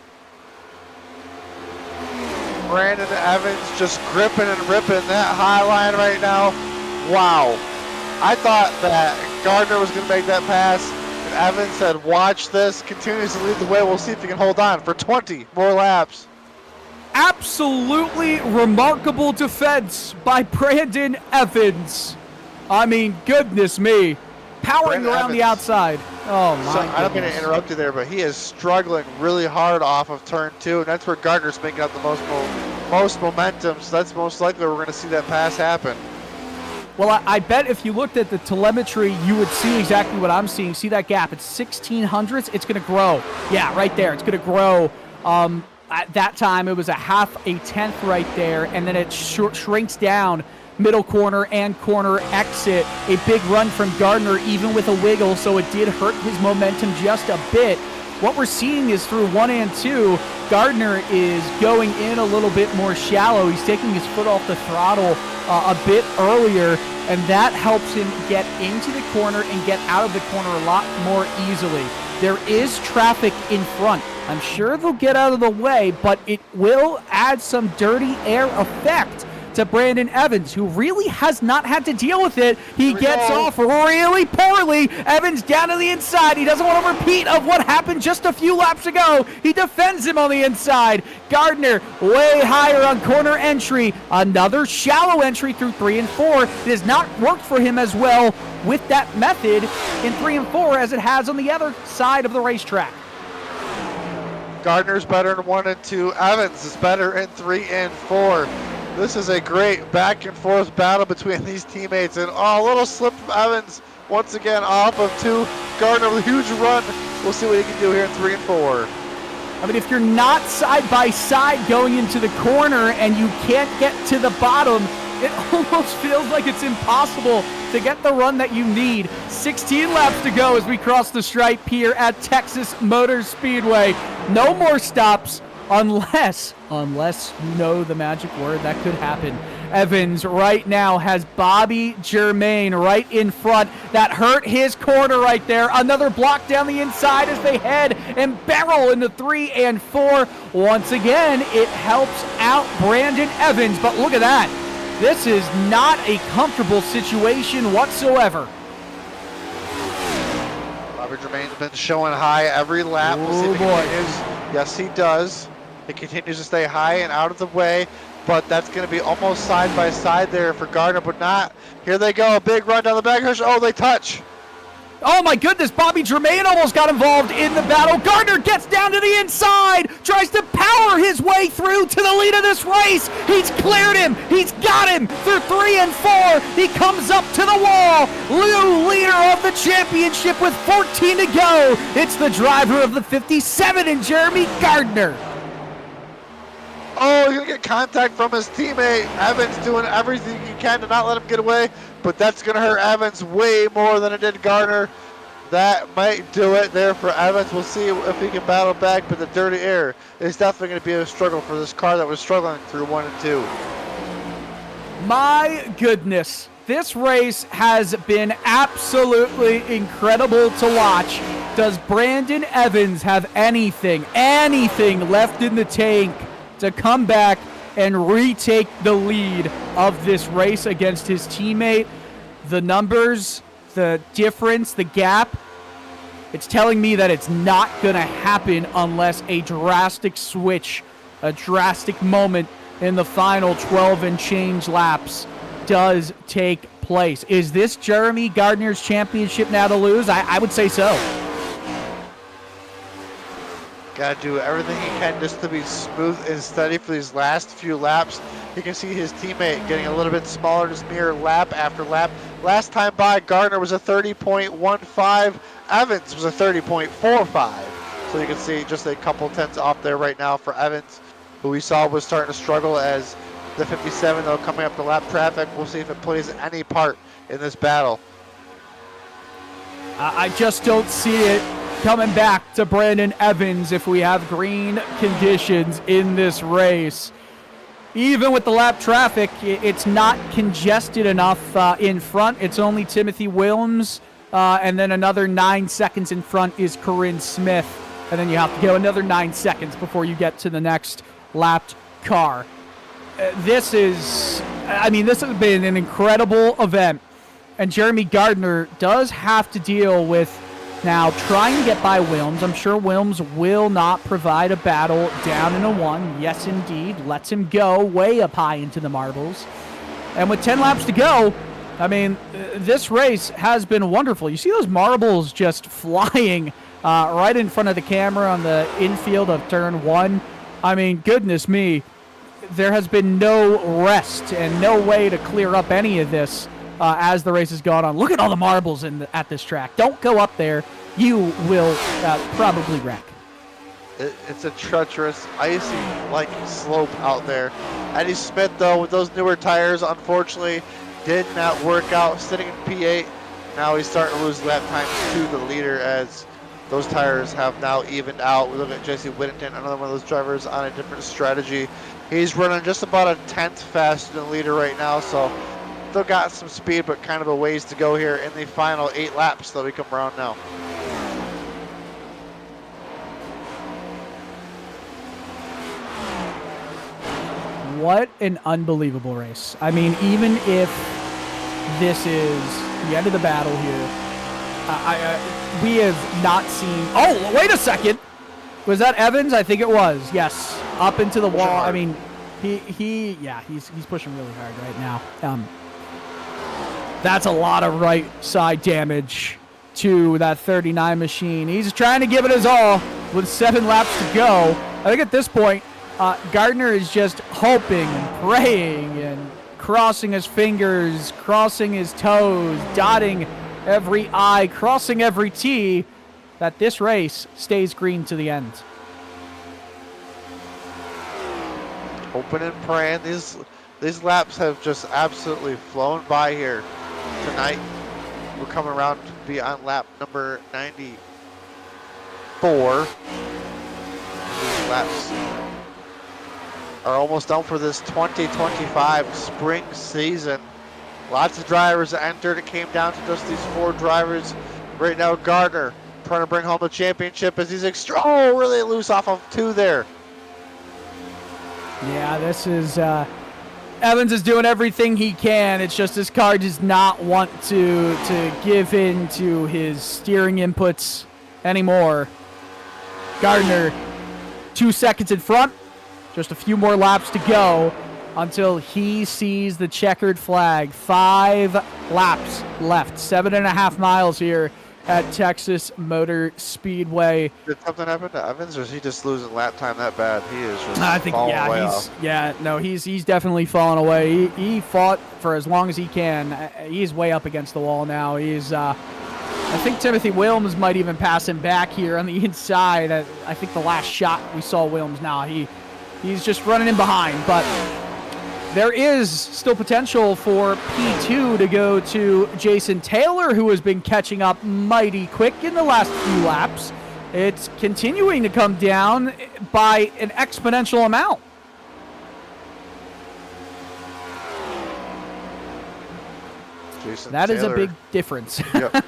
Brandon Evans just gripping and ripping that high line right now. Wow. I thought that Gardner was going to make that pass, and Evans said, watch this, continues to lead the way. We'll see if he can hold on for 20 more laps. Absolutely remarkable defense by Brandon Evans. I mean, goodness me. Powering Brandon around Evans. the outside. Oh, my I don't mean to goodness. interrupt you there, but he is struggling really hard off of turn 2, and that's where Gardner's making up the most momentum, so that's most likely we're going to see that pass happen. Well, I bet if you looked at the telemetry, you would see exactly what I'm seeing. See that gap? It's 1600ths. It's going to grow. Yeah, right there. It's going to grow. At that time, it was a tenth right there, and then it shrinks down. Middle corner and corner exit. A big run from Gardner, even with a wiggle, so it did hurt his momentum just a bit. What we're seeing is through 1 and 2, Gardner is going in a little bit more shallow. He's taking his foot off the throttle a bit earlier, and that helps him get into the corner and get out of the corner a lot more easily. There is traffic in front. I'm sure they'll get out of the way, but it will add some dirty air effect to Brandon Evans, who really has not had to deal with it. He gets off really poorly. Evans down to the inside. He doesn't want to repeat of what happened just a few laps ago. He defends him on the inside. Gardner way higher on corner entry. Another shallow entry through 3 and 4. It has not worked for him as well with that method in 3 and 4 as it has on the other side of the racetrack. Gardner's better in 1 and 2. Evans is better in 3 and 4. This is a great back and forth battle between these teammates, and a little slip from Evans once again off of 2. Gardner with a huge run. We'll see what he can do here in 3 and 4. I mean, if you're not side by side going into the corner and you can't get to the bottom, it almost feels like it's impossible to get the run that you need. 16 laps to go as we cross the stripe here at Texas Motor Speedway. No more stops. unless you know the magic word that could happen. Evans right now has Bobby Germain right in front. That hurt his corner right there. Another block down the inside as they head and barrel into 3 and 4. Once again, it helps out Brandon Evans, but look at that. This is not a comfortable situation whatsoever. Bobby Germain's been showing high every lap. We'll see if he continues. Yes, he does. He continues to stay high and out of the way, but that's going to be almost side by side there for Gardner, but not. Here they go, a big run down the back. Oh, they touch. Oh my goodness, Bobby Germain almost got involved in the battle. Gardner gets down to the inside, tries to power his way through to the lead of this race. He's cleared him. He's got him through 3 and 4. He comes up to the wall. New leader of the championship with 14 to go. It's the driver of the 57 and Jeremy Gardner. Oh, he's going to get contact from his teammate. Evans doing everything he can to not let him get away, but that's going to hurt Evans way more than it did Gardner. That might do it there for Evans. We'll see if he can battle back, but the dirty air is definitely going to be a struggle for this car that was struggling through 1 and 2. My goodness, this race has been absolutely incredible to watch. Does Brandon Evans have anything left in the tank to come back and retake the lead of this race against his teammate? The numbers, the difference, the gap, it's telling me that it's not going to happen unless a drastic switch, a drastic moment in the final 12 and change laps does take place. Is this Jeremy Gardner's championship now to lose? I would say so. Got to do everything he can just to be smooth and steady for these last few laps. You can see his teammate getting a little bit smaller, just mere lap after lap. Last time by, Gardner was a 30.15. Evans was a 30.45. So you can see just a couple tenths off there right now for Evans, who we saw was starting to struggle as the 57, though, coming up to lap traffic. We'll see if it plays any part in this battle. I just don't see it coming back to Brandon Evans if we have green conditions in this race. Even with the lap traffic, it's not congested enough in front. It's only Timothy Williams, and then another 9 seconds in front is Corinne Smith. And then you have to go another 9 seconds before you get to the next lapped car. This has been an incredible event. And Jeremy Gardner does have to deal with now trying to get by Wilms. I'm sure Wilms will not provide a battle down in a 1. Yes, indeed. Lets him go way up high into the marbles. And with 10 laps to go, I mean, this race has been wonderful. You see those marbles just flying right in front of the camera on the infield of turn 1. I mean, goodness me. There has been no rest and no way to clear up any of this as the race has gone on. Look at all the marbles at this track. Don't go up there. You will probably wreck. It's a treacherous, icy-like slope out there. Eddie Smith, though, with those newer tires, unfortunately, did not work out. Sitting in P8, now he's starting to lose lap times to the leader as those tires have now evened out. We look at Jesse Whittington, another one of those drivers on a different strategy. He's running just about a tenth faster than the leader right now, so still got some speed, but kind of a ways to go here in the final 8 laps that we come around now. What an unbelievable race. I mean, even if this is the end of the battle here, we have not seen... Oh, wait a second. Was that Evans? I think it was. Yes. Up into the wall. I mean, he's pushing really hard right now. That's a lot of right side damage to that 39 machine. He's trying to give it his all with 7 laps to go. I think at this point, Gardner is just hoping and praying and crossing his fingers, crossing his toes, dotting every I, crossing every T, that this race stays green to the end. Hoping and praying. These laps have just absolutely flown by here tonight. We're coming around to be on lap number 94. These laps are almost done for this 2025 spring season. Lots of drivers entered. It came down to just these 4 drivers. Right now, Gardner trying to bring home the championship as he's really loose off of 2 there. Yeah, this is Evans is doing everything he can. It's just his car does not want to give in to his steering inputs anymore. Gardner 2 seconds in front. Just a few more laps to go until he sees the checkered flag. 5 laps left. 7.5 miles here at Texas Motor Speedway. Did something happen to Evans, or is he just losing lap time that bad? He is just I think, falling yeah, way off. he's definitely fallen away. He fought for as long as he can. He's way up against the wall now. I think Timothy Williams might even pass him back here on the inside. I think the last shot we saw Williams now, he's just running in behind, but there is still potential for P2 to go to Jason Taylor, who has been catching up mighty quick in the last few laps. It's continuing to come down by an exponential amount. That is a big difference. Yep.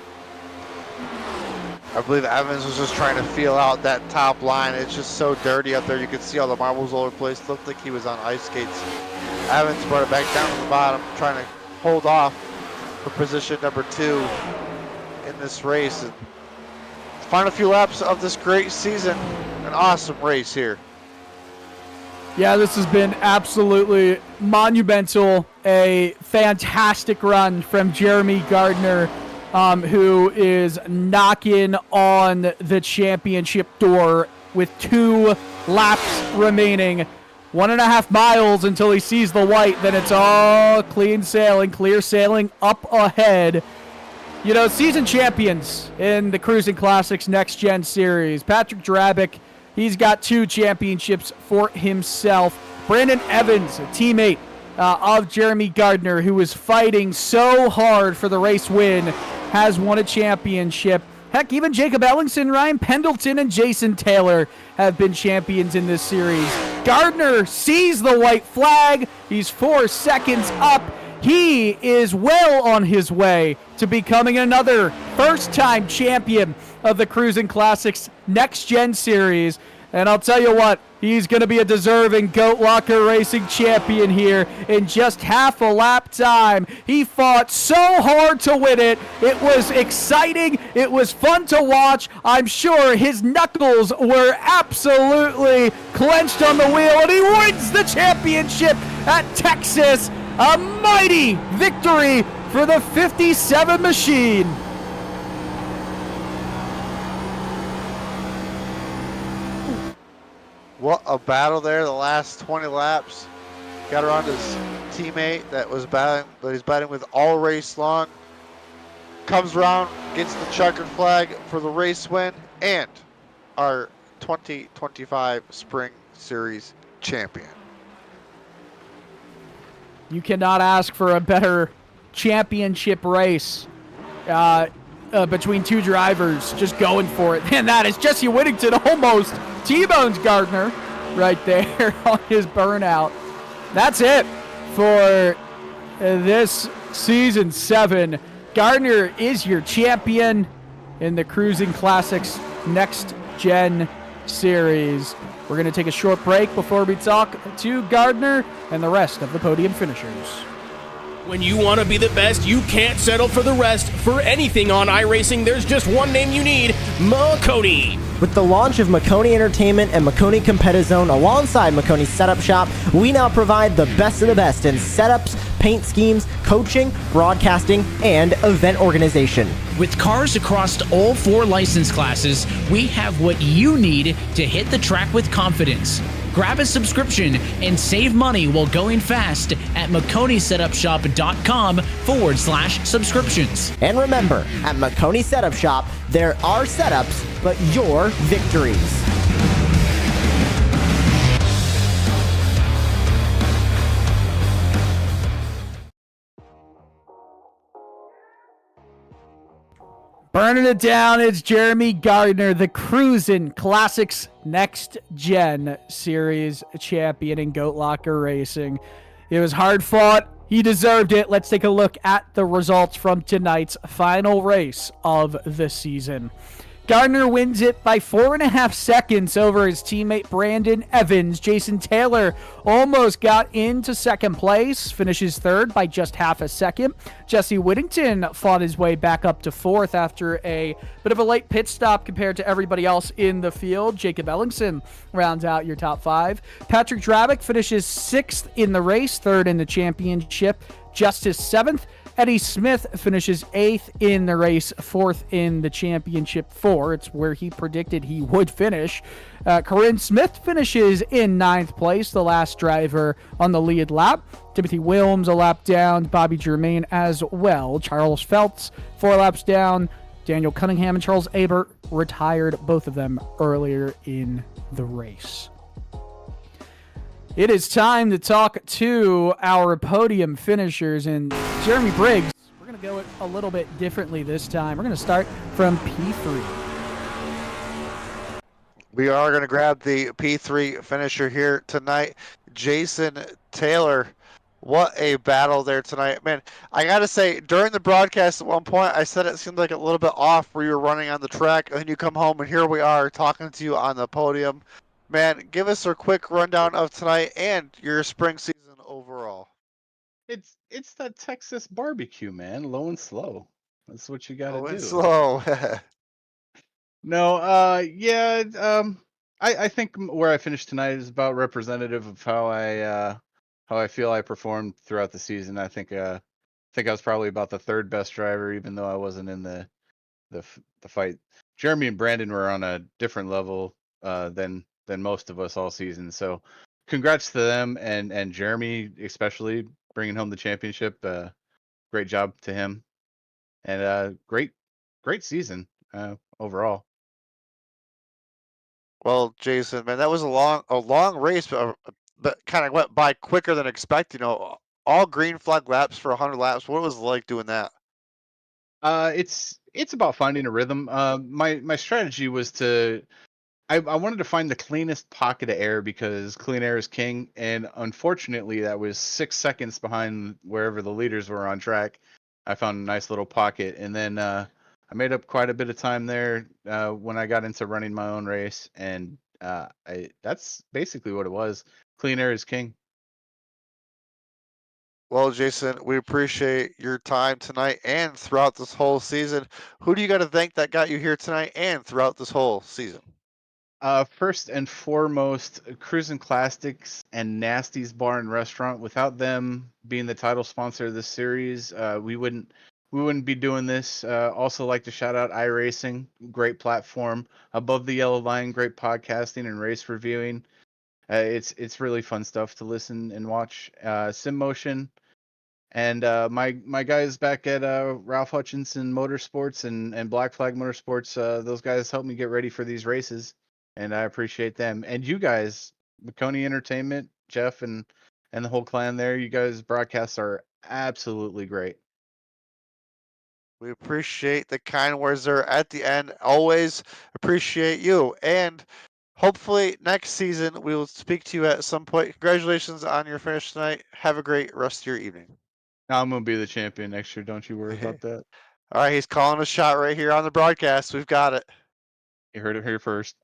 I believe Evans was just trying to feel out that top line. It's just so dirty up there. You could see all the marbles all over the place. Looked like he was on ice skates. Evans brought it back down to the bottom, trying to hold off for position number 2 in this race. And final few laps of this great season. An awesome race here. Yeah, this has been absolutely monumental. A fantastic run from Jeremy Gardner, who is knocking on the championship door with 2 laps remaining. 1.5 miles until he sees the white. Then it's all clear sailing up ahead. You know, season champions in the Cruisin Classics Next Gen Series. Patrick Drabick, he's got 2 championships for himself. Brandon Evans, a teammate of Jeremy Gardner, who is fighting so hard for the race win, has won a championship. Heck, even Jacob Ellingson, Ryan Pendleton, and Jason Taylor have been champions in this series. Gardner sees the white flag. He's 4 seconds up. He is well on his way to becoming another first-time champion of the Cruisin Classics Next Gen Series. And I'll tell you what, he's going to be a deserving GoatLocker Racing champion here in just half a lap time. He fought so hard to win it. It was exciting. It was fun to watch. I'm sure his knuckles were absolutely clenched on the wheel, and he wins the championship at Texas. A mighty victory for the 57 machine. What a battle there, the last 20 laps. Got around his teammate that he's battling with all race long. Comes around, gets the checkered flag for the race win, and our 2025 Spring Series champion. You cannot ask for a better championship race between 2 drivers just going for it. And that is Jesse Whittington almost T-bones Gardner right there on his burnout. That's it for this Season 7. Gardner is your champion in the Cruisin Classics Next Gen Series. We're going to take a short break before we talk to Gardner and the rest of the podium finishers. When you want to be the best, you can't settle for the rest. For anything on iRacing, there's just one name you need, Maconi. With the launch of Maconi Entertainment and Maconi Competizone alongside Maconi Setup Shop, we now provide the best of the best in setups, paint schemes, coaching, broadcasting, and event organization. With cars across all 4 license classes, we have what you need to hit the track with confidence. Grab a subscription and save money while going fast at MaconiSetupShop.com/subscriptions. And remember, at Maconi Setup Shop, there are setups, but your victories. Burning it down, it's Jeremy Gardner, the Cruisin Classics Next Gen Series champion in GoatLocker Racing. It was hard fought. He deserved it. Let's take a look at the results from tonight's final race of the season. Gardner wins it by 4.5 seconds over his teammate Brandon Evans. Jason Taylor almost got into second place, finishes third by just half a second. Jesse Whittington fought his way back up to fourth after a bit of a late pit stop compared to everybody else in the field. Jacob Ellingson rounds out your top five. Patrick Drabick finishes sixth in the race, third in the championship. Justice seventh. Eddie Smith finishes 8th in the race, 4th in the championship 4. It's where he predicted he would finish. Corinne Smith finishes in 9th place, the last driver on the lead lap. Timothy Wilms a lap down, Bobby Germain as well. Charles Phelps 4 laps down. Daniel Cunningham and Charles Abert retired, both of them earlier in the race. It is time to talk to our podium finishers, and Jeremy Briggs, we're going to go it a little bit differently this time. We're going to start from P3. We are going to grab the P3 finisher here tonight. Jason Taylor, what a battle there tonight. Man, I got to say, during the broadcast at one point, I said it seemed like a little bit off where you were running on the track, and then you come home, and here we are talking to you on the podium. Man, give us a quick rundown of tonight and your spring season overall. It's that Texas barbecue, man. Low and slow. That's what you gotta do. Low and slow. No, I think where I finished tonight is about representative of how I feel I performed throughout the season. I think I was probably about the third best driver, even though I wasn't in the fight. Jeremy and Brandon were on a different level than most of us all season. So congrats to them and Jeremy, especially bringing home the championship. Great job to him, and great season overall. Well, Jason, man, that was a long race, but kind of went by quicker than expected. You know, all green flag laps for 100 laps. What was it like doing that? It's about finding a rhythm. My strategy was I wanted to find the cleanest pocket of air because clean air is king, and unfortunately that was 6 seconds behind wherever the leaders were on track. I found a nice little pocket, and then I made up quite a bit of time there when I got into running my own race, and that's basically what it was. Clean air is king. Well, Jason, we appreciate your time tonight and throughout this whole season. Who do you got to thank that got you here tonight and throughout this whole season? First and foremost, Cruisin Classics and Nasty's Bar and Restaurant. Without them being the title sponsor of this series, we wouldn't be doing this. Also like to shout out iRacing, great platform. Above the Yellow Line, great podcasting and race reviewing. It's really fun stuff to listen and watch. SimMotion and my guys back at Ralph Hutchinson Motorsports and Black Flag Motorsports. Those guys helped me get ready for these races, and I appreciate them. And you guys, Maconi Entertainment, Jeff and the whole clan there, you guys' broadcasts are absolutely great. We appreciate the kind words there at the end. Always appreciate you. And hopefully next season we will speak to you at some point. Congratulations on your finish tonight. Have a great rest of your evening. I'm going to be the champion next year. Don't you worry about that. All right, he's calling a shot right here on the broadcast. We've got it. You heard it here first.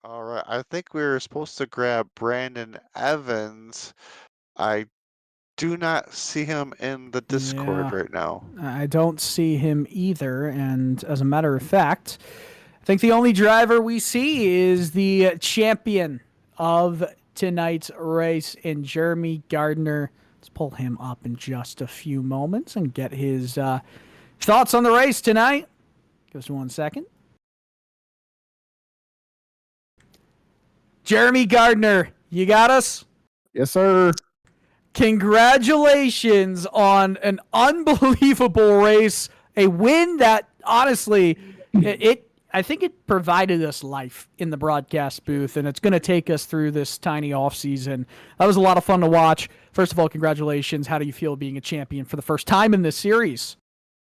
All right, I think we were supposed to grab Brandon Evans. I do not see him in the Discord right now. I don't see him either, and as a matter of fact, I think the only driver we see is the champion of tonight's race in Jeremy Gardner. Let's pull him up in just a few moments and get his thoughts on the race tonight. Give us 1 second. Jeremy Gardner, you got us? Yes, sir. Congratulations on an unbelievable race. A win that, honestly, I think it provided us life in the broadcast booth, and it's going to take us through this tiny off season. That was a lot of fun to watch. first of all, congratulations. How do you feel being a champion for the first time in this series?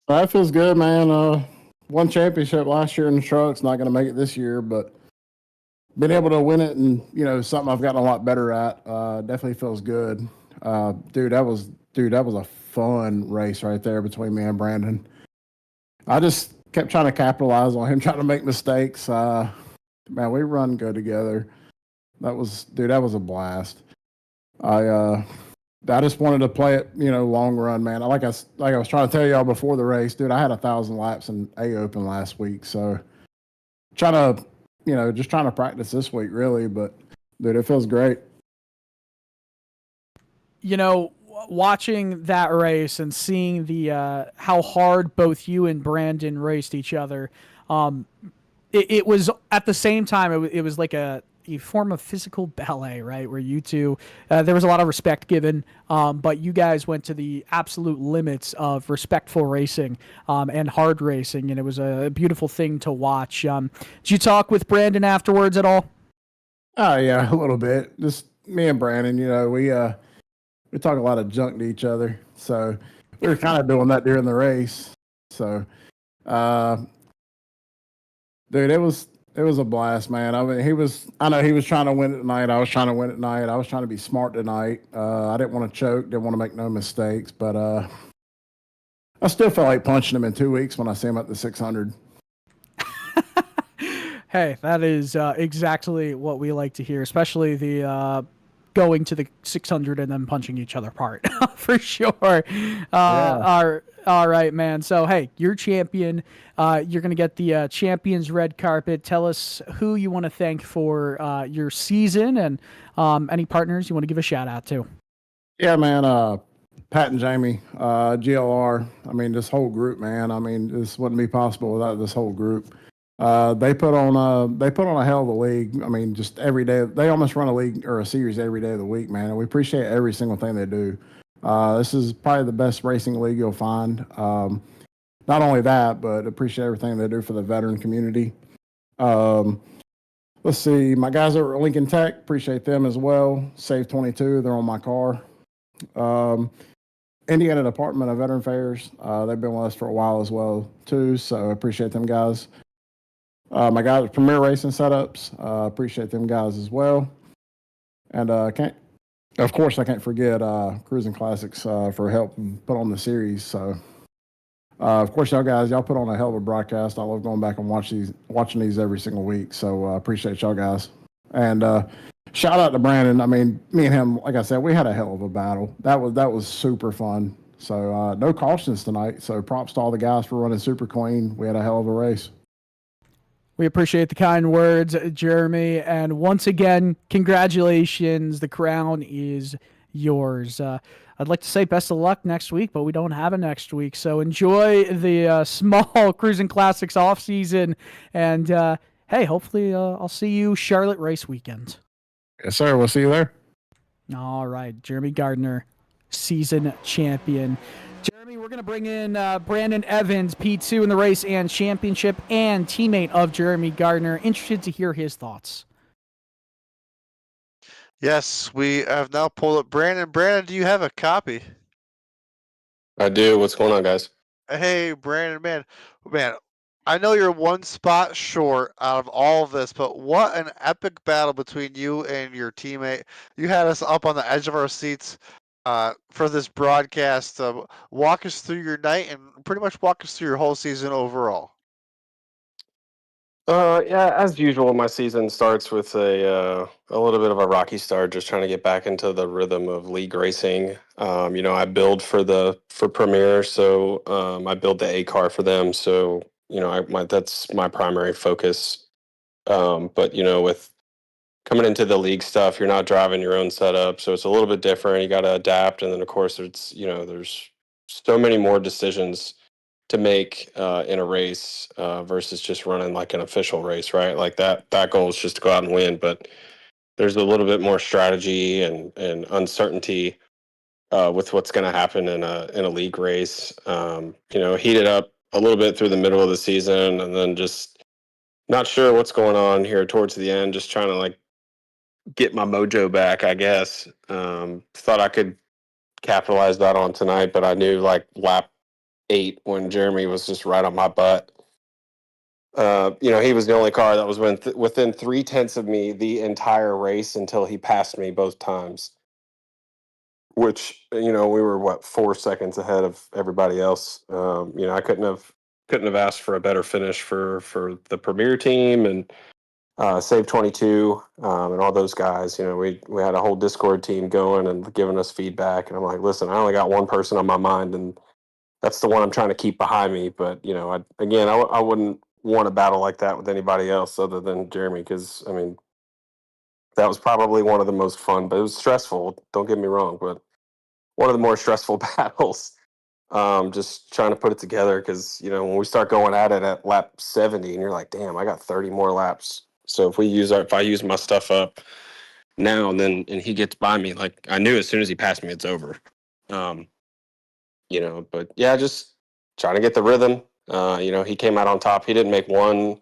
That feels good, man. Won championship last year in the trucks. Not going to make it this year, but been able to win it, and something I've gotten a lot better at. Definitely feels good. Dude, that was a fun race right there between me and Brandon. I just kept trying to capitalize on him trying to make mistakes. Man, we run good together. That was a blast. I just wanted to play it, long run, man. Like I was trying to tell y'all before the race, dude. I had 1,000 laps in A Open last week, so trying to practice this week, really. But dude, it feels great. Watching that race and seeing the how hard both you and Brandon raced each other, it was at the same time it was like a form of physical ballet, right? Where you two, there was a lot of respect given, but you guys went to the absolute limits of respectful racing and hard racing, and it was a beautiful thing to watch. Did you talk with Brandon afterwards at all? Oh yeah, a little bit. Just me and Brandon, we talk a lot of junk to each other, so we were kind of doing that during the race. So, dude, it was a blast, man. I mean, I know he was trying to win it tonight. I was trying to win it tonight. I was trying to be smart tonight. I didn't want to choke, didn't want to make no mistakes, but I still felt like punching him in 2 weeks when I see him at the 600. Hey, that is exactly what we like to hear, especially the going to the 600 and then punching each other apart for sure. All right, man. So, hey, you're champion. You're going to get the champion's red carpet. Tell us who you want to thank for your season and any partners you want to give a shout out to. Yeah, man. Pat and Jamie, GLR. I mean, this whole group, man. I mean, this wouldn't be possible without this whole group. They put on a hell of a league. I mean, just every day they almost run a league or a series every day of the week, man. And we appreciate every single thing they do. This is probably the best racing league you'll find. Not only that, but appreciate everything they do for the veteran community. Let's see, my guys over at Lincoln Tech, appreciate them as well. Save 22, they're on my car. Indiana Department of Veteran Affairs, they've been with us for a while as well too, so appreciate them guys. My guys at Premier Racing Setups, appreciate them guys as well. And I can't forget Cruisin Classics for help put on the series. So, of course, y'all put on a hell of a broadcast. I love going back and watching these every single week. So, appreciate y'all guys. And shout out to Brandon. I mean, me and him, like I said, we had a hell of a battle. That was super fun. So, no cautions tonight. So, props to all the guys for running super clean. We had a hell of a race. We appreciate the kind words, Jeremy. And once again, congratulations. The crown is yours. I'd like to say best of luck next week, but we don't have a next week. So enjoy the small Cruisin Classics off season. And hey, hopefully I'll see you Charlotte race weekend. Yes, sir. We'll see you there. All right. Jeremy Gardner, season champion. Jeremy, we're going to bring in Brandon Evans, P2 in the race and championship, and teammate of Jeremy Gardner. Interested to hear his thoughts. Yes, we have now pulled up Brandon. Brandon, do you have a copy? I do. What's going on, guys? Hey, Brandon, man, I know you're one spot short out of all of this, but what an epic battle between you and your teammate. You had us up on the edge of our seats for this broadcast. Walk us through your night and pretty much walk us through your whole season overall. Yeah, as usual, my season starts with a little bit of a rocky start, just trying to get back into the rhythm of league racing. I build for Premier, so I build the A car for them. So that's my primary focus. But with coming into the league stuff, you're not driving your own setup, so it's a little bit different. You got to adapt, and then of course there's so many more decisions to make in a race versus just running like an official race, right? Like that goal is just to go out and win, but there's a little bit more strategy and uncertainty with what's going to happen in a league race. Heated up a little bit through the middle of the season, and then just not sure what's going on here towards the end. Just trying to like get my mojo back, I guess. Thought I could capitalized that on tonight, but I knew like lap 8 when Jeremy was just right on my butt. He was the only car that was within 0.3 of me the entire race until he passed me both times. Which we were 4 seconds ahead of everybody else. I couldn't have asked for a better finish for the Premier team and Save 22 and all those guys. We had a whole Discord team going and giving us feedback, and I'm like, listen, I only got one person on my mind, and that's the one I'm trying to keep behind me. But I wouldn't want a battle like that with anybody else other than Jeremy, because that was probably one of the most fun, but it was stressful. Don't get me wrong, but one of the more stressful battles. Just trying to put it together, because when we start going at it at lap 70, and you're like, damn, I got 30 more laps. So if I use my stuff up now and he gets by me, like I knew as soon as he passed me, it's over. But yeah, just trying to get the rhythm. He came out on top. He didn't make one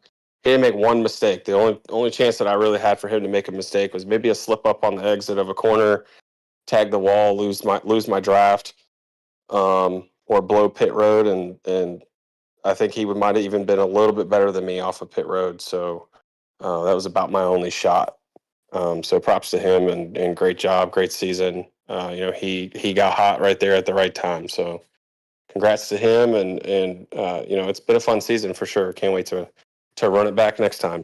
mistake. The only chance that I really had for him to make a mistake was maybe a slip up on the exit of a corner, tag the wall, lose my draft, or blow pit road, and I think he might have even been a little bit better than me off of pit road. So that was about my only shot. So props to him, and great job, great season. He got hot right there at the right time. So congrats to him, and it's been a fun season for sure. Can't wait to run it back next time.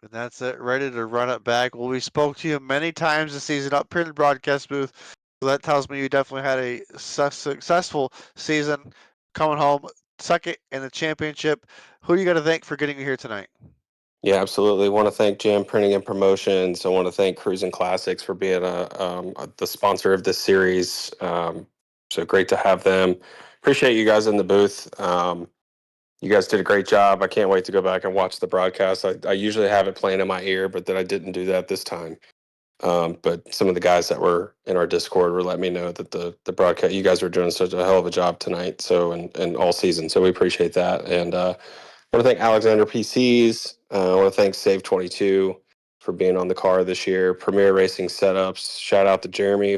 And that's it, ready to run it back. Well, we spoke to you many times this season up here in the broadcast booth. So that tells me you definitely had a successful season, coming home second in the championship. Who do you got to thank for getting you here tonight? Yeah, absolutely. I want to thank Jam Printing and Promotions. I want to thank Cruisin Classics for being the sponsor of this series. So great to have them. Appreciate you guys in the booth. You guys did a great job. I can't wait to go back and watch the broadcast. I usually have it playing in my ear, but then I didn't do that this time. But some of the guys that were in our Discord were letting me know that the broadcast, you guys were doing such a hell of a job tonight. So, and all season. So we appreciate that. And I want to thank Alexander PCs. I want to thank Save 22 for being on the car this year. Premier Racing Setups. Shout out to Jeremy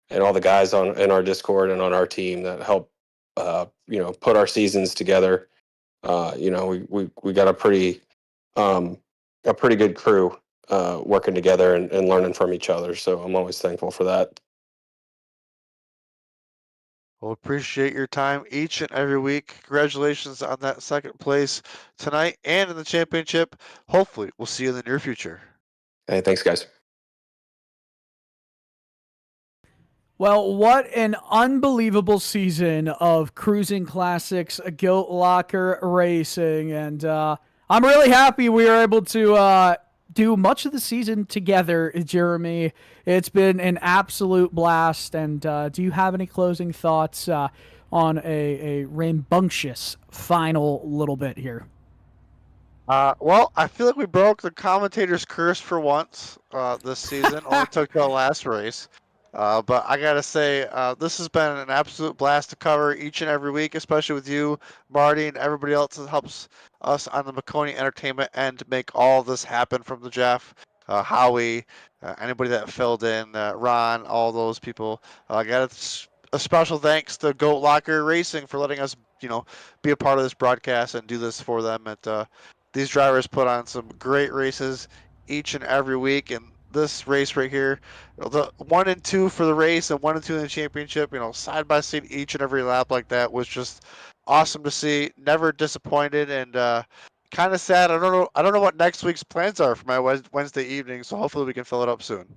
and all the guys in our Discord and on our team that help put our seasons together. We got a pretty good crew working together and learning from each other. So I'm always thankful for that. Well, appreciate your time each and every week. Congratulations on that second place tonight and in the championship. Hopefully, we'll see you in the near future. Hey, thanks, guys. Well, what an unbelievable season of Cruisin Classics, GoatLocker Racing, and I'm really happy we were able to do much of the season together, Jeremy. It's been an absolute blast, and do you have any closing thoughts on a rambunctious final little bit here? Well, I feel like we broke the commentator's curse for once this season. Only took the last race. But I got to say, this has been an absolute blast to cover each and every week, especially with you, Marty, and everybody else that helps us on the Maconi Entertainment end to make all this happen, from the Jeff, Howie, anybody that filled in, Ron, all those people. I got a special thanks to GoatLocker Racing for letting us, be a part of this broadcast and do this for them. These drivers put on some great races each and every week, and this race right here, the 1 and 2 for the race and 1 and 2 in the championship, side by side each and every lap like that, was just awesome to see. Never disappointed, and kind of sad. I don't know what next week's plans are for my Wednesday evening, so hopefully we can fill it up soon.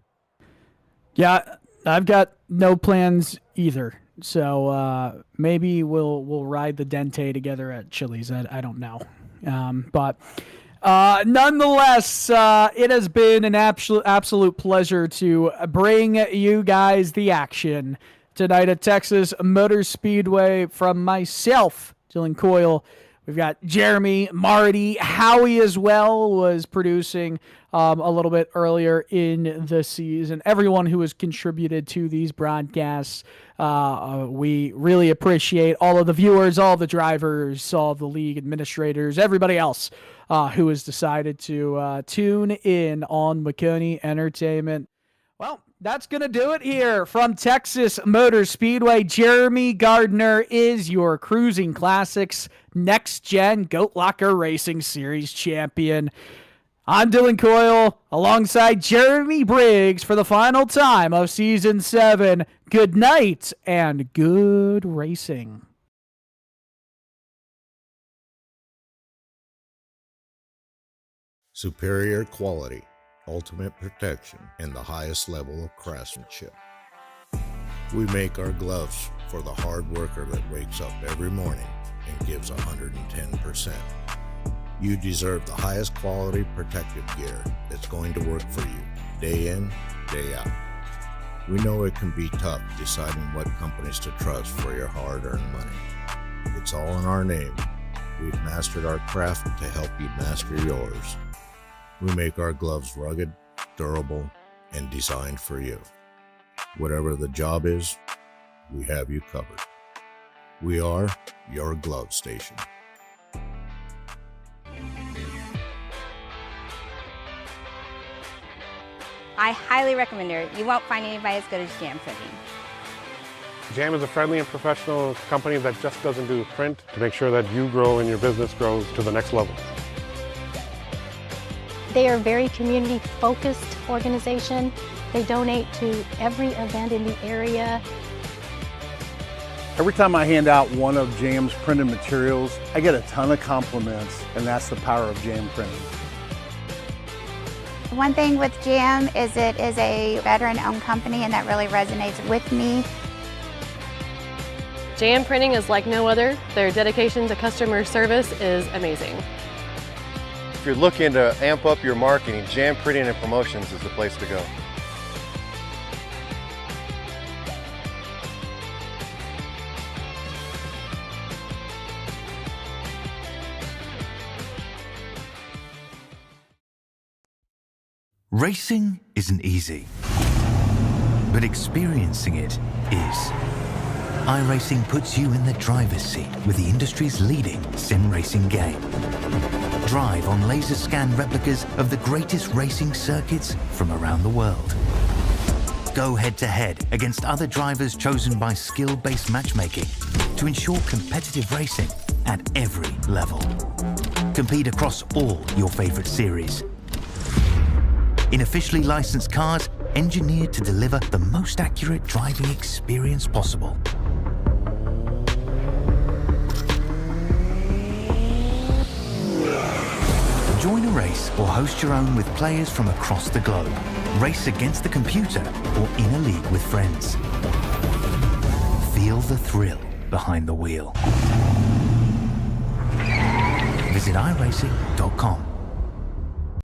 Yeah, I've got no plans either. So maybe we'll ride the Dente together at Chili's. I don't know. But nonetheless, it has been an absolute pleasure to bring you guys the action tonight at Texas Motor Speedway. From myself, Dylan Coyle, we've got Jeremy, Marty, Howie as well was producing a little bit earlier in the season. Everyone who has contributed to these broadcasts, we really appreciate all of the viewers, all the drivers, all the league administrators, everybody else who has decided to tune in on Maconi Entertainment. Well, That's going to do it here from Texas Motor Speedway. Jeremy Gardner is your Cruisin Classics Next Gen GoatLocker Racing Series champion. I'm Dylan Coyle alongside Jeremy Briggs for the final time of Season 7. Good night and good racing. Superior quality, ultimate protection, and the highest level of craftsmanship. We make our gloves for the hard worker that wakes up every morning and gives 110%. You deserve the highest quality protective gear that's going to work for you, day in, day out. We know it can be tough deciding what companies to trust for your hard-earned money. It's all in our name. We've mastered our craft to help you master yours. We make our gloves rugged, durable, and designed for you. Whatever the job is, we have you covered. We are your glove station. I highly recommend it. You won't find anybody as good as Jam Printing. Jam is a friendly and professional company that just doesn't do print to make sure that you grow and your business grows to the next level. They are a very community-focused organization. They donate to every event in the area. Every time I hand out one of Jam's printed materials, I get a ton of compliments, and that's the power of Jam Printing. One thing with Jam is it is a veteran-owned company, and that really resonates with me. Jam Printing is like no other. Their dedication to customer service is amazing. If you're looking to amp up your marketing, Jam Printing and Promotions is the place to go. Racing isn't easy, but experiencing it is. iRacing puts you in the driver's seat with the industry's leading sim racing game. Drive on laser scan replicas of the greatest racing circuits from around the world. Go head to head against other drivers chosen by skill-based matchmaking to ensure competitive racing at every level. Compete across all your favorite series. In officially licensed cars, engineered to deliver the most accurate driving experience possible. Join a race or host your own with players from across the globe. Race against the computer or in a league with friends. Feel the thrill behind the wheel. Visit iRacing.com.